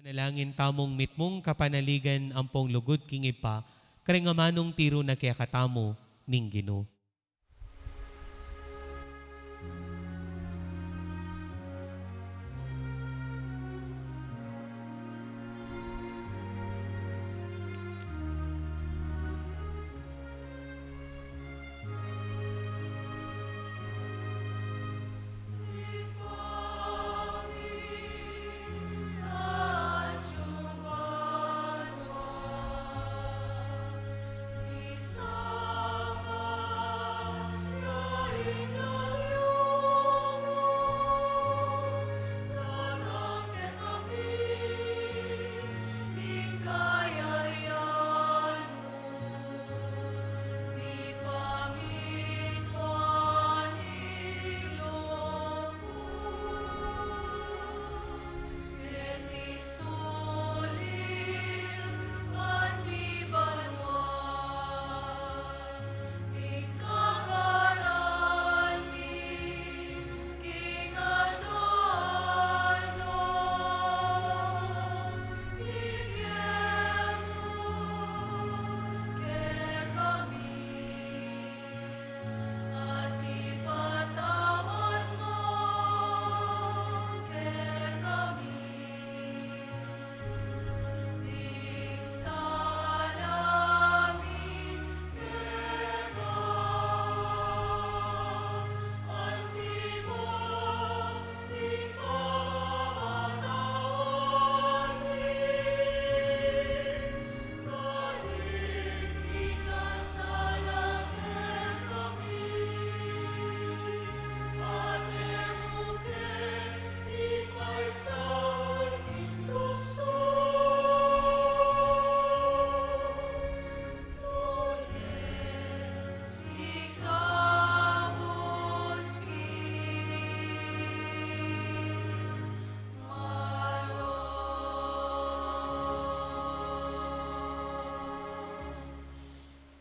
Manalangin tamong mitmong kapanaligan ampong lugod king ipa, karengamanong tiro na kaya katamo ning Ginoo.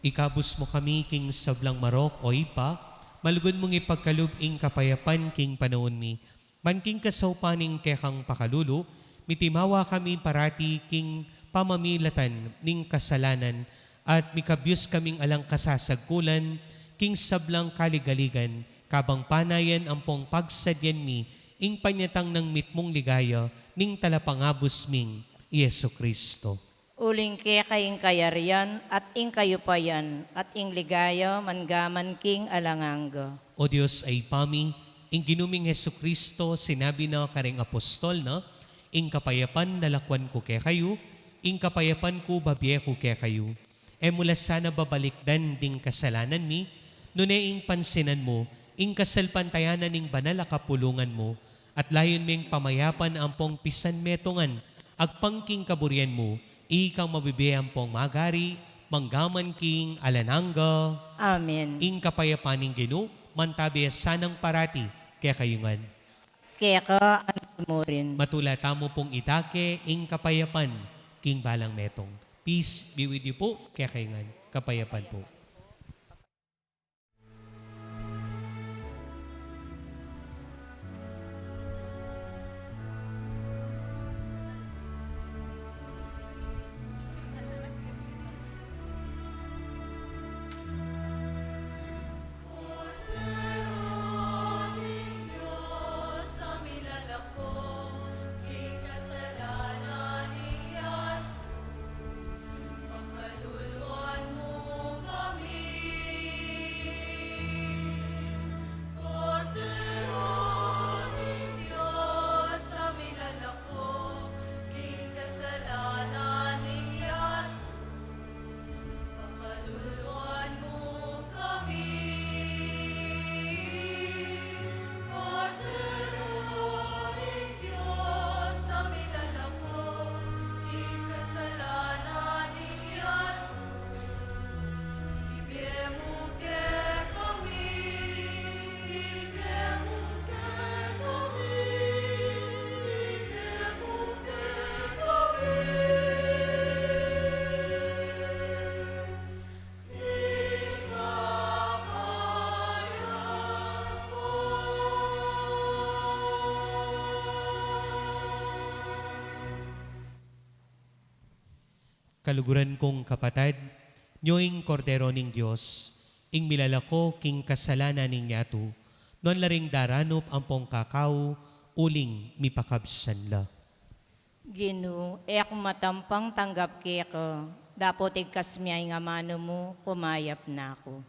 Ikabus mo kami king sablang marok o ipa, malugod mong ipagkalub ing kapayapan king panahon mi. Manking kasaupaning kekang pakalulu, mitimawa kami parati king pamamilatan ning kasalanan at mikabyos kaming alang kasasagkulan king sablang kaligaligan, kabang panayan ampong pagsadyan mi, ing panyatang ng mitmong ligaya, ning talapangabos ming Yesu Kristo. Uling kaya kayong kayarian at ing kayupayan at ing ligaya mangaman king alanganga. O Diyos ay pami, ing ginuming Yesu Kristo, sinabi na karing apostol na, ing kapayapan nalakwan ko kay kayo, ing kapayapan ko babiye ko kay kayo. E mula sana babalikdan ding kasalanan mi, nune ing pansinan mo, ing kasalpantayanan ning banal a kapulungan mo, at layon ming pamayapan ampong pisan metongan, agpangking kaburian mo, ikang mabibiyang pong magari, manggaman king alananga, Amen. ing kapayapaning Gino, mantabi sanang parati, kaya kayungan. Kaya ka ang mo rin. Matulata mo pong itake, ing kapayapan, king balang metong. Peace be with you po, kaya kayungan. Kapayapan po. Kaluguran kong kapatid, nyoing kordero ning Diyos, ing milalako king kasalanan ning yato, non laring daranop ampong kakao, uling mipakabsan la. Gino, ek matampang tanggap kaya ka. Dapat igkasmiyay nga mano mo, kumayap na ako.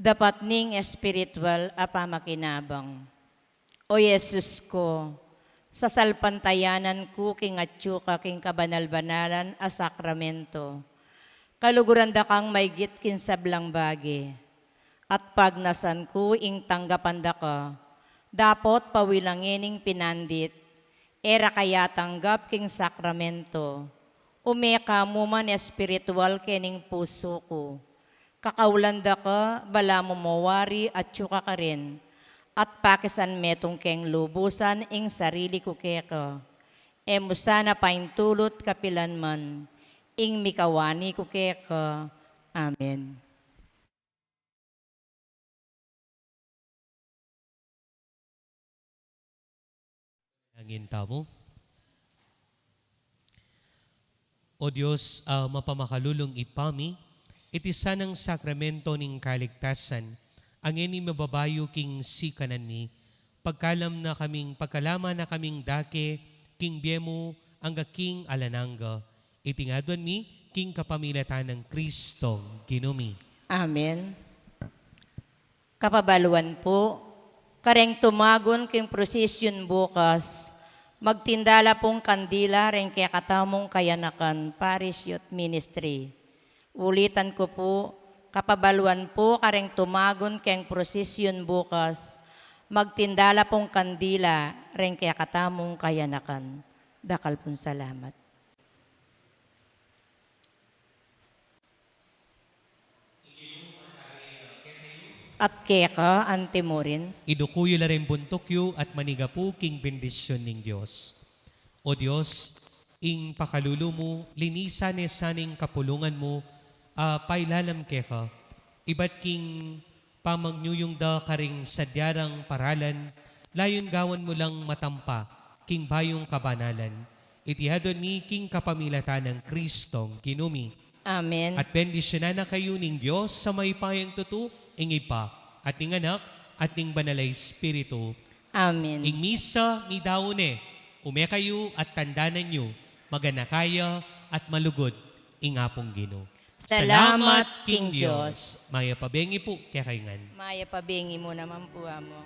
dapat ning espiritual a pamakinabang. O Yesus ko, sa salpantayanan ko king atsuka king kabanal-banalan a sakramento, kaluguran da kang maygit kin sablang bagi, at pagnasan ko ing tanggapan da ka, dapot pawilangining pinandit, era kaya tanggap king sakramento, umeka mo man espiritual kening puso ko, kakaulanda ka, bala mo mawari at tsuka ka rin, at pakisan metong keng lubusan ing sarili ko keka. Emo sana paintulot kapilan man, ing mikawani ko keka. Amen. Angin tamo. O Diyos, mapamakalulong ipami, iti sanang sakramento ning kaligtasan, ang ini mababayo king sikanan mi, pagkalama na kaming dake, king biemo, ang king alananga, itingadwan mi, king kapamilatan ng Kristong ginumi. Amen. Kapabaluan po, kareng tumagon king prosesyon bukas, magtindala pong kandila ring kaya katamong kayanakan Parish Youth Ministry. Ulitan ko po, kapabaluan po kareng tumagon keng prosesyon bukas, magtindala pong kandila ring kaya katamong kayanakan. Dakal pong salamat. At keka, antemorin. Idukuyo la rin buntukyo at manigapu king bendisyon ning Diyos. O Diyos, ing pakalulu mo, linisan saning kapulungan mo, pailalam keka, ibat king pamagnyuyong da karing sadyarang paralan, layon gawan mo lang matampa, king bayong kabanalan, itihadon mi king kapamilatan ng Kristong kinumi. Amen. At bendisyonan na kayo ning Diyos sa may payang tutu, ing ipa, at ning anak, at ning banalay Espiritu. Amen. Ing misa, mi daone, ume kayo at tandanan nyo, maganakaya at malugod, ing apong Gino. Salamat, King Diyos. Maya pabengi po, kaya kayo ngan. Maya pabingi mo naman po amo.